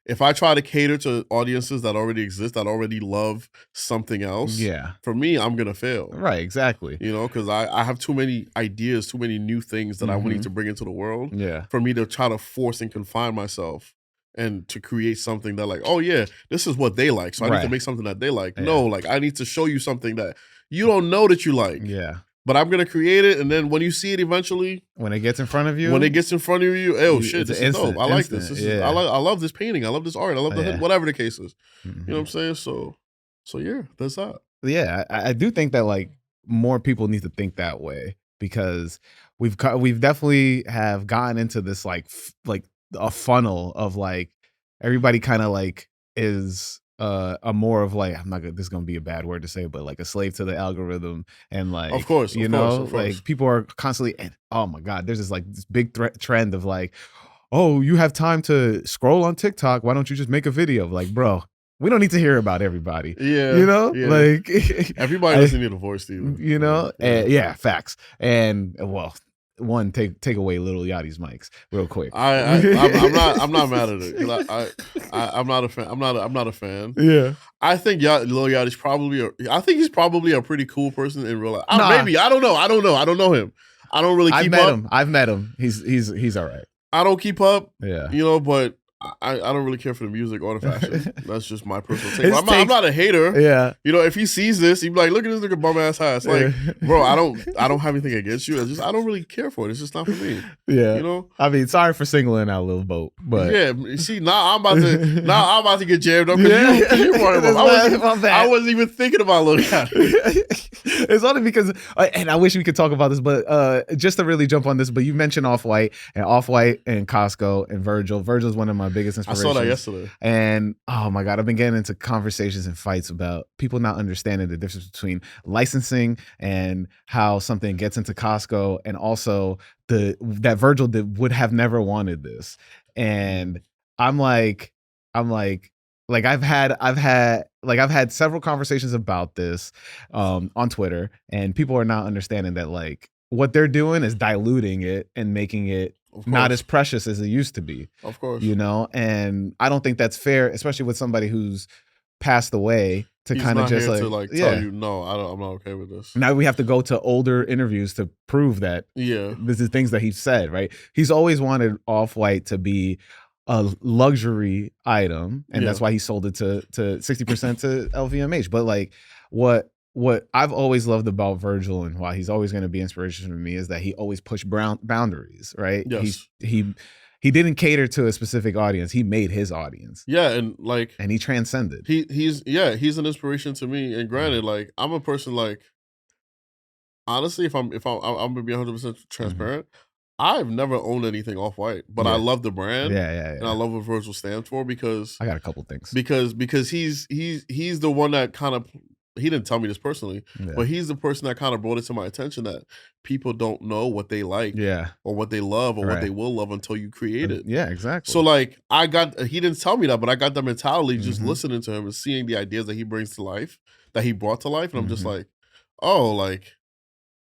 if I try to cater to audiences that already exist, that already love something else, yeah, for me, I'm gonna fail. Right, exactly. Because I have too many ideas, too many new things that mm-hmm. I need to bring into the world. Yeah, for me to try to force and confine myself and to create something that like, oh yeah, this is what they like, so I need to make something that they like. Yeah. No, like I need to show you something that you don't know that you like. Yeah. But I'm gonna create it, and then when you see it eventually, when it gets in front of you, oh shit, this is dope. I like this. I love this painting. I love this art. I love the whatever the case is. Mm-hmm. You know what I'm saying? So yeah, that's that. Yeah, I do think that like more people need to think that way, because we've definitely have gotten into this like a funnel of like everybody kind of like is a more of like, this is gonna be a bad word to say, but like a slave to the algorithm, and like of course, like people are constantly, and oh my god, there's this big trend of like, oh, you have time to scroll on TikTok, why don't you just make a video? Like, bro, we don't need to hear about everybody. Yeah, like everybody doesn't need a voice either. Yeah, facts. And well, one, take away Lil Yachty's mics real quick. I'm not mad at it. I'm not a fan. I'm not a fan. Yeah, I think Lil Yachty's he's probably a pretty cool person in real life. Maybe I don't know. I don't know him. I don't really keep up. I've met him. He's all right. I don't keep up. Yeah, but I don't really care for the music or the fashion. That's just my personal take. I'm not a hater. Yeah. You know, if he sees this, he'd be like, look at this nigga bum ass ass. Like, bro, I don't have anything against you. It's just I don't really care for it. It's just not for me. Yeah. You know? I mean, sorry for singling out Lil Boat, but yeah, see, now I'm about to get jammed up because you brought him up. I wasn't even thinking about Lil Yachty. It's only because, and I wish we could talk about this, but just to really jump on this, but you mentioned Off-White and Costco and Virgil. Virgil's one of my biggest inspirations. I saw that yesterday. And oh my God, I've been getting into conversations and fights about people not understanding the difference between licensing and how something gets into Costco, and also that Virgil would have never wanted this. And I've had several conversations about this on Twitter, and people are not understanding that like what they're doing is diluting it and making it not as precious as it used to be. Of course. You know, and I don't think that's fair, especially with somebody who's passed away, to kind of just tell you, no, I'm not okay with this. Now we have to go to older interviews to prove that this is things that he said, right? He's always wanted Off-White to be a luxury item, and that's why he sold it to 60% to LVMH. But like what I've always loved about Virgil and why he's always going to be inspiration for me is that he always pushed boundaries, right? Yes. He didn't cater to a specific audience. He made his audience. Yeah, and he transcended. He's an inspiration to me. And granted, like I'm a person like, honestly, if I'm gonna be 100% transparent, I've never owned anything Off-White, but I love the brand. Yeah. And I love what Virgil stands for because I got a couple things. Because he's the one that kind of, he didn't tell me this personally, but he's the person that kind of brought it to my attention that people don't know what they like, or what they love, or what they will love until you create it. Yeah, exactly. So like he didn't tell me that, but I got that mentality just listening to him and seeing the ideas that he brings to life, that he brought to life, and I'm just like, oh, like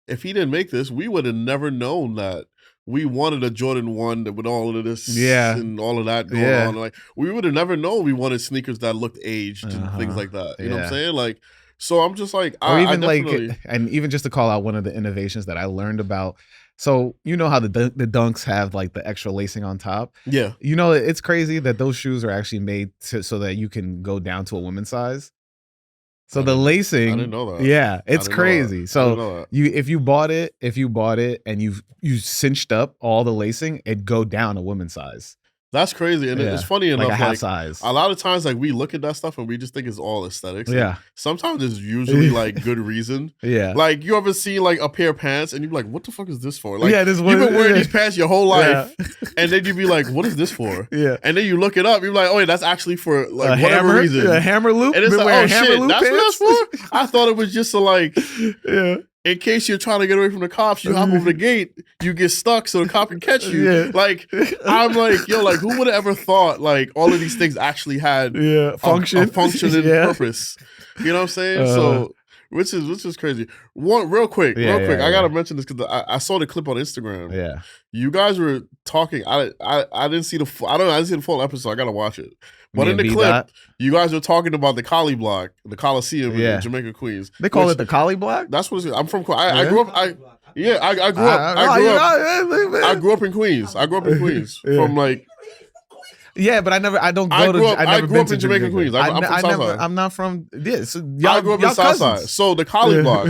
if he didn't make this, we would have never known that we wanted a Jordan 1 that with all of this and all of that going on. Like we would have never known we wanted sneakers that looked aged and things like that. You know what I'm saying? Like, so I'm just like, and even just to call out one of the innovations that I learned about. So you know how the Dunks have like the extra lacing on top? Yeah. You know, it's crazy that those shoes are actually made so that you can go down to a women's size. So the lacing, I didn't know that. Yeah, it's crazy. So if you bought it and you cinched up all the lacing, it'd go down a women's size. That's crazy. And it's funny enough, like a half size. A lot of times like we look at that stuff and we just think it's all aesthetics. Yeah. Sometimes it's usually like good reason. Yeah. Like you ever see like a pair of pants and you're like, what the fuck is this for? Like this you've been wearing these pants your whole life. And then you'd be like, what is this for? Yeah. And then you look it up, you're like, oh yeah, that's actually for like whatever reason. A hammer loop? And it's like, oh shit, that's pants? what that's for? I thought it was just to like in case you're trying to get away from the cops, you hop over the gate, you get stuck so the cop can catch you. Yeah. Like, I'm like, yo, like, who would have ever thought, like, all of these things actually had function. a function and purpose? You know what I'm saying? So, which is crazy. Real quick, I gotta mention this because I saw the clip on Instagram. Yeah. You guys were talking. I didn't see the I didn't see the full episode. I gotta watch it. But in the clip, you guys are talking about the Collie Block, the Coliseum in Jamaica, Queens. They call it the Collie Block? That's what it's. I'm from. I grew up. I grew up in Queens. I grew up in Queens from like. Yeah, but I never I grew up in Jamaica, Queens. I'm from Southside. I'm not from this. So I grew up in Southside. So the Collie Block.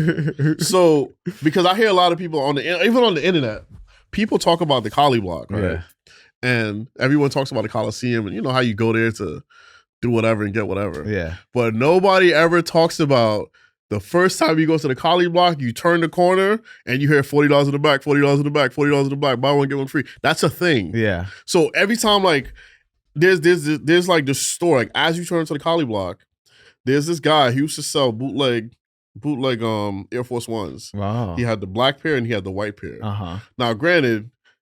So because I hear a lot of people even on the internet, people talk about the Collie Block, right? Yeah. And everyone talks about the Coliseum and you know how you go there to do whatever and get whatever. Yeah. But nobody ever talks about the first time you go to the Collie Block, you turn the corner and you hear $40 in the back, $40 in the back, $40 in the back, buy one, get one free. That's a thing. Yeah. So every time like there's like this store, like as you turn to the Collie Block, there's this guy, he used to sell bootleg Air Force Ones. Wow. He had the black pair and he had the white pair. Uh-huh. Now granted,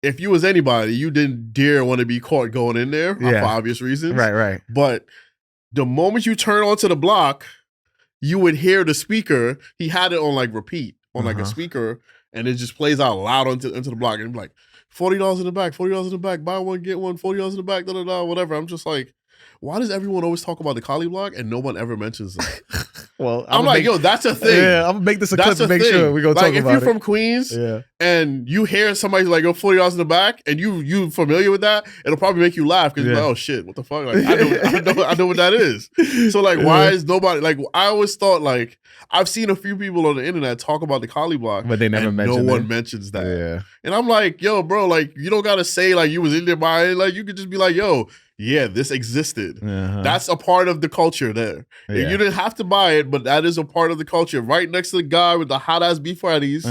if you was anybody, you didn't dare want to be caught going in there for obvious reasons. Right. But the moment you turn onto the block, you would hear the speaker. He had it on like repeat on like a speaker, and it just plays out loud into the block. And it'd be like, $40 in the back, $40 in the back, buy one, get one, $40 in the back, whatever. I'm just like, why does everyone always talk about the Collie Block and no one ever mentions that? Well, I'm like, yo, that's a thing. Yeah, I'm gonna make this a That's clip to make thing. sure we gonna talk about it. Like, if you're from Queens, and you hear somebody like, "Go $40 in the back," and you familiar with that, it'll probably make you laugh because you're like, "Oh shit, what the fuck?" Like, I know what that is. So like, why is nobody like? I always thought like I've seen a few people on the internet talk about the Collie Block, but they never mention no one mentions that. Yeah. And I'm like, yo, bro, like you don't gotta say like you was in there buying. Like you could just be like, yo, yeah, this existed. That's a part of the culture there. Yeah. You didn't have to buy it, but that is a part of the culture. Right next to the guy with the hot ass beef patties,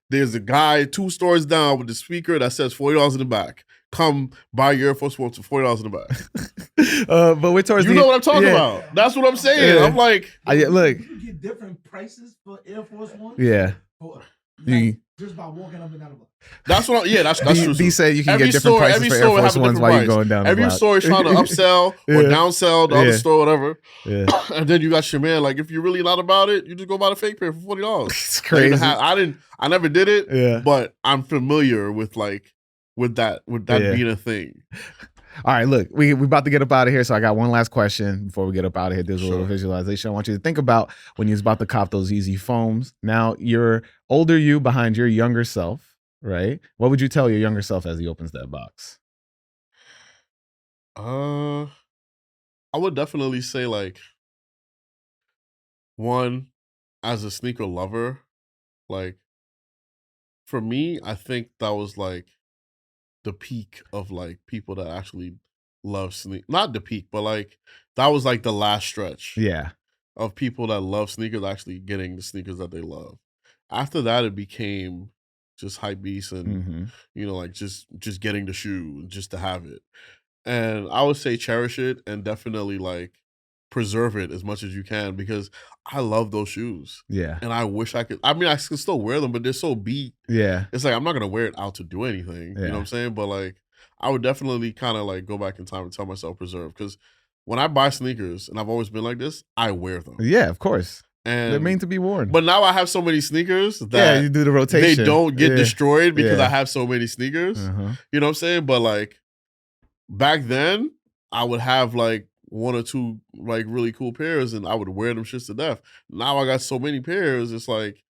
there's a guy 2 stores down with the speaker that says $40 in the back. Come buy your Air Force Ones for $40 in the back. But we're towards you know what I'm talking about. That's what I'm saying. I'm like, look, you get different prices for Air Force Ones. Yeah. Just by walking up and down the block. That's what. That's true. D said you can get different prices for Air Force Ones while you're going down the block. Every store is trying to upsell or downsell the other store, whatever. Yeah. And then you got your man. Like, if you're really not about it, you just go buy the fake pair for $40. It's crazy. I never did it. But I'm familiar with that being a thing. All right, look, we about to get up out of here, so I got one last question before we get up out of here. There's a little visualization I want you to think about when you're about to cop those Yeezy foams. Now, your older you behind your younger self, right? What would you tell your younger self as he opens that box? I would definitely say, like, one, as a sneaker lover, like, for me, I think that was like the peak of like people that actually love sneakers. Not the peak, but like that was like the last stretch. Yeah. Of people that love sneakers actually getting the sneakers that they love. After that, it became just hype beasts and you know, like just getting the shoe just to have it. And I would say cherish it and definitely like preserve it as much as you can because I love those shoes. Yeah. And I wish I could. I mean, I can still wear them, but they're so beat. Yeah. It's like I'm not gonna wear it out to do anything. You know what I'm saying? But like I would definitely kind of like go back in time and tell myself preserve. Because when I buy sneakers, and I've always been like this, I wear them. Yeah, of course. And they're meant to be worn. But now I have so many sneakers that you do the rotation. They don't get destroyed because I have so many sneakers. You know what I'm saying? But like back then, I would have like 1 or 2 like really cool pairs and I would wear them shits to death. Now I got so many pairs, it's like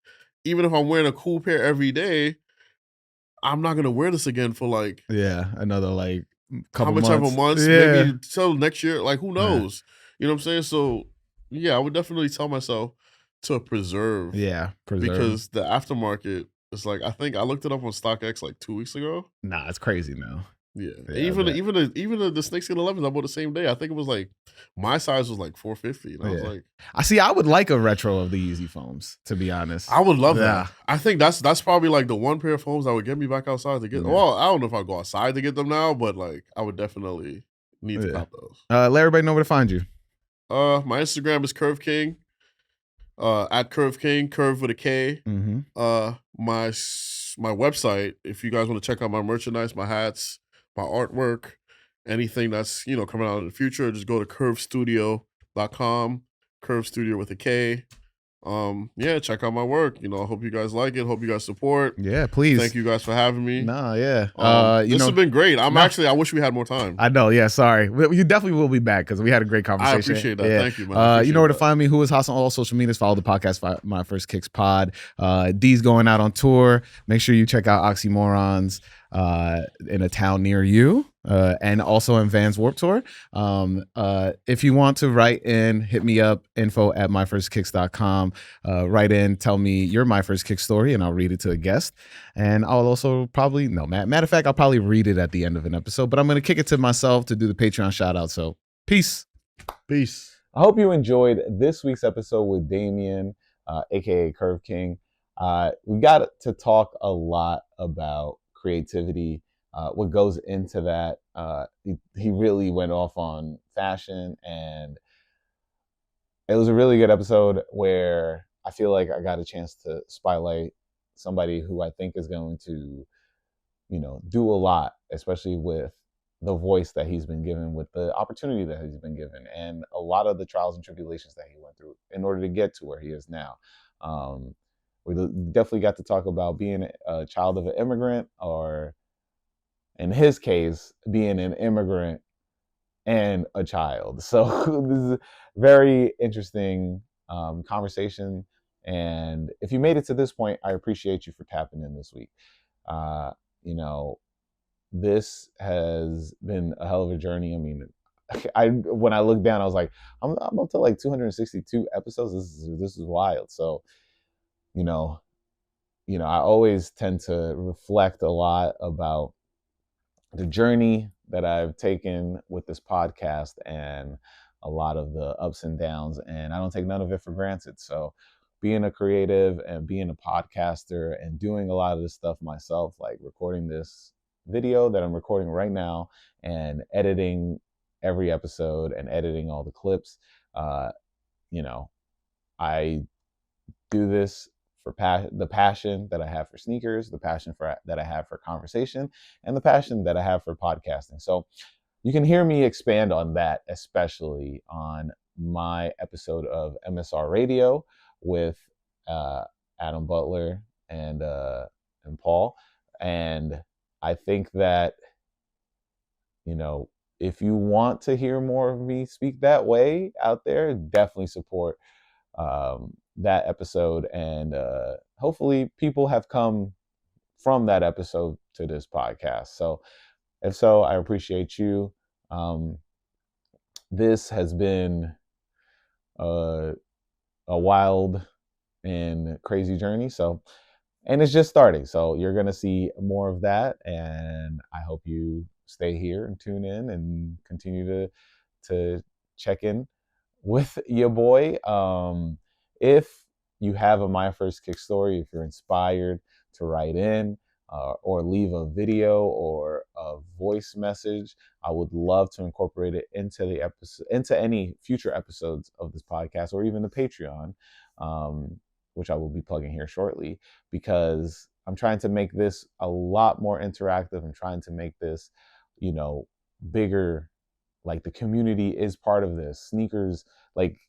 even if I'm wearing a cool pair every day, I'm not gonna wear this again for like another like couple months, maybe till next year. Like who knows? You know what I'm saying? So yeah, I would definitely tell myself to preserve. Yeah, because the aftermarket is like I think I looked it up on StockX like 2 weeks ago. Nah, it's crazy now. Yeah. Even the snakeskin 11s I bought the same day. I think it was like my size was like 450. And I was like, I would like a retro of the Yeezy foams, to be honest. I would love that. I think that's probably like the one pair of foams that would get me back outside to get them. Well, I don't know if I'll go outside to get them now, but like I would definitely need to cop those. Let everybody know where to find you. My Instagram is Kurve King. At Kurve King, Kurve with a K. My website, if you guys want to check out my merchandise, my hats, my artwork, anything that's, you know, coming out in the future, just go to curvestudio.com, Kurve Studio with a K. Check out my work. You know, I hope you guys like it. Hope you guys support. Yeah, please. Thank you guys for having me. This has been great. I wish we had more time. I know. Yeah, sorry. You definitely will be back because we had a great conversation. I appreciate that. Thank you, man. You know where to find me. Who is Haas on all social medias? Follow the podcast, My First Kicks Pod. D's going out on tour. Make sure you check out Oxymorons in a town near you. And also in Vans Warped Tour. If you want to write in, hit me up, info@myfirstkicks.com. Write in, tell me your My First Kick story, and I'll read it to a guest. And I'll also matter of fact, I'll probably read it at the end of an episode, but I'm going to kick it to myself to do the Patreon shout out. So peace. Peace. I hope you enjoyed this week's episode with Damian, aka Kurve King. We got to talk a lot about creativity. What goes into that. He really went off on fashion, and it was a really good episode where I feel like I got a chance to spotlight somebody who I think is going to, you know, do a lot, especially with the voice that he's been given, with the opportunity that he's been given, and a lot of the trials and tribulations that he went through in order to get to where he is now. We definitely got to talk about being a child of an immigrant, or in his case, being an immigrant and a child. So this is very interesting conversation. And if you made it to this point, I appreciate you for tapping in this week. You know, this has been a hell of a journey. I mean, when I looked down, I was like, I'm up to like 262 episodes. This is wild. So, you know, I always tend to reflect a lot about the journey that I've taken with this podcast and a lot of the ups and downs, and I don't take none of it for granted. So being a creative and being a podcaster and doing a lot of this stuff myself, like recording this video that I'm recording right now and editing every episode and editing all the clips, you know, I do this for the passion that I have for sneakers, the passion that I have for conversation, and the passion that I have for podcasting. So you can hear me expand on that, especially on my episode of MSR Radio with Adam Butler and Paul. And I think that, you know, if you want to hear more of me speak that way out there, definitely support that episode, and hopefully people have come from that episode to this podcast. So if so, I appreciate you. This has been a wild and crazy journey. So, and it's just starting. So you're going to see more of that. And I hope you stay here and tune in and continue to check in with your boy. If you have a My First Kick story, if you're inspired to write in or leave a video or a voice message, I would love to incorporate it into the episode, into any future episodes of this podcast, or even the Patreon, which I will be plugging here shortly, because I'm trying to make this a lot more interactive. I'm trying to make this, you know, bigger. Like, the community is part of this. Sneakers, like,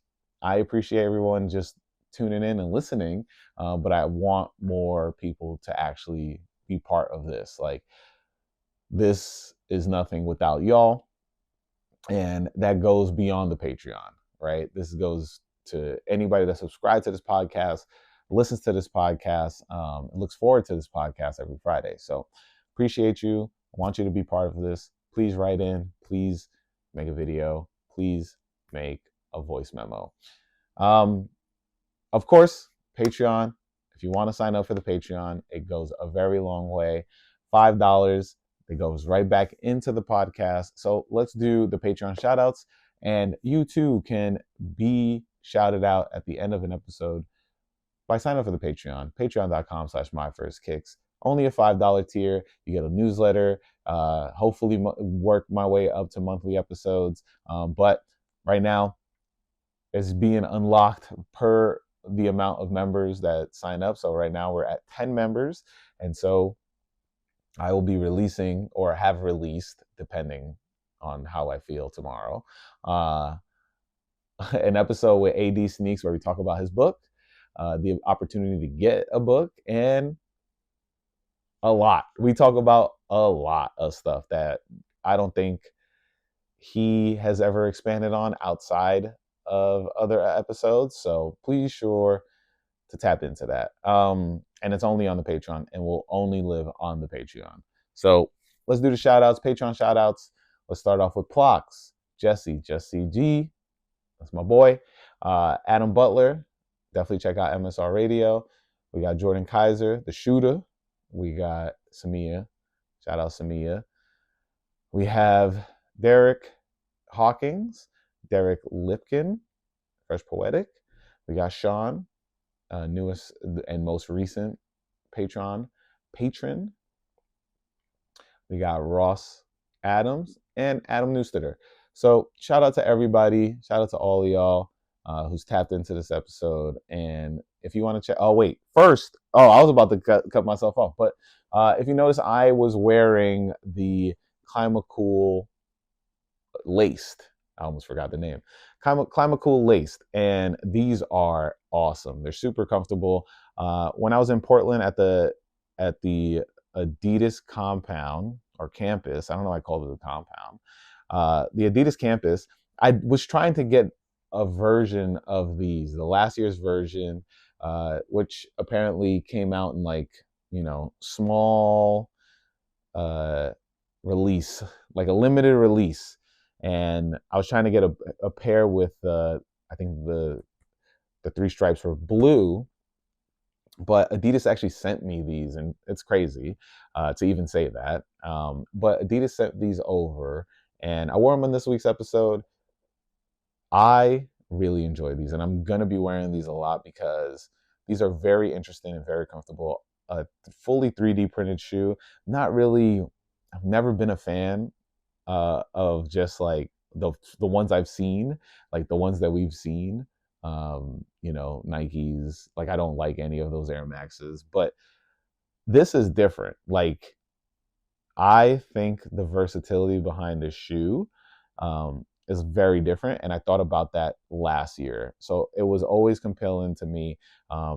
I appreciate everyone just tuning in and listening, but I want more people to actually be part of this. Like, this is nothing without y'all, and that goes beyond the Patreon, right? This goes to anybody that subscribes to this podcast, listens to this podcast, looks forward to this podcast every Friday. So appreciate you. I want you to be part of this. Please write in. Please make a video. Please make a voice memo. Of course, Patreon. If you want to sign up for the Patreon, it goes a very long way. $5. It goes right back into the podcast. So let's do the Patreon shout outs. And you too can be shouted out at the end of an episode by signing up for the Patreon. Patreon.com/myfirstkicks. Only a $5 tier. You get a newsletter. Hopefully work my way up to monthly episodes. But right now, it's being unlocked per the amount of members that sign up. So right now we're at 10 members. And so I will be releasing, or have released, depending on how I feel tomorrow, an episode with AD Sneaks where we talk about his book, the opportunity to get a book, and a lot. We talk about a lot of stuff that I don't think he has ever expanded on outside of other episodes. So please sure to tap into that. And it's only on the Patreon and will only live on the Patreon. So let's do the shout outs, Patreon shout outs. Let's start off with Plox, Jesse G. That's my boy. Adam Butler. Definitely check out MSR Radio. We got Jordan Kaiser, the shooter. We got Samia. Shout out Samia. We have Derek Hawkins, Derek Lipkin, Fresh Poetic. We got Sean, newest and most recent patron. We got Ross Adams and Adam Newstetter. So shout out to everybody. Shout out to all of y'all who's tapped into this episode. And if you want to check, I was about to cut myself off. But if you notice, I was wearing the Climacool laced. I almost forgot the name. Climacool laced, and these are awesome. They're super comfortable. When I was in Portland at the Adidas compound or campus, I don't know why I called it a compound. The Adidas campus, I was trying to get a version of these, the last year's version, which apparently came out in like, small release, like a limited release. And I was trying to get a pair with, I think the three stripes were blue, but Adidas actually sent me these, and it's crazy to even say that. But Adidas sent these over, and I wore them in this week's episode. I really enjoy these, and I'm gonna be wearing these a lot because these are very interesting and very comfortable. A fully 3D printed shoe. I've never been a fan of just like the ones I've seen, like the ones that we've seen. Nikes. Like I don't like any of those Air Maxes, but this is different. Like I think the versatility behind this shoe is very different, and I thought about that last year. So it was always compelling to me. I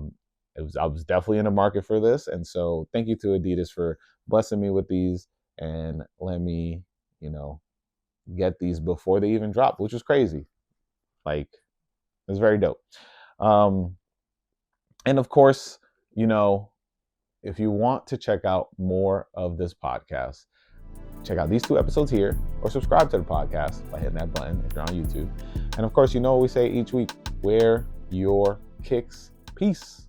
was definitely in the market for this, and so thank you to Adidas for blessing me with these and let me, get these before they even dropped, which was crazy. Like it was very dope. And of course, if you want to check out more of this podcast, check out these 2 episodes here or subscribe to the podcast by hitting that button if you're on YouTube. And of course, what we say each week, wear your kicks. Peace.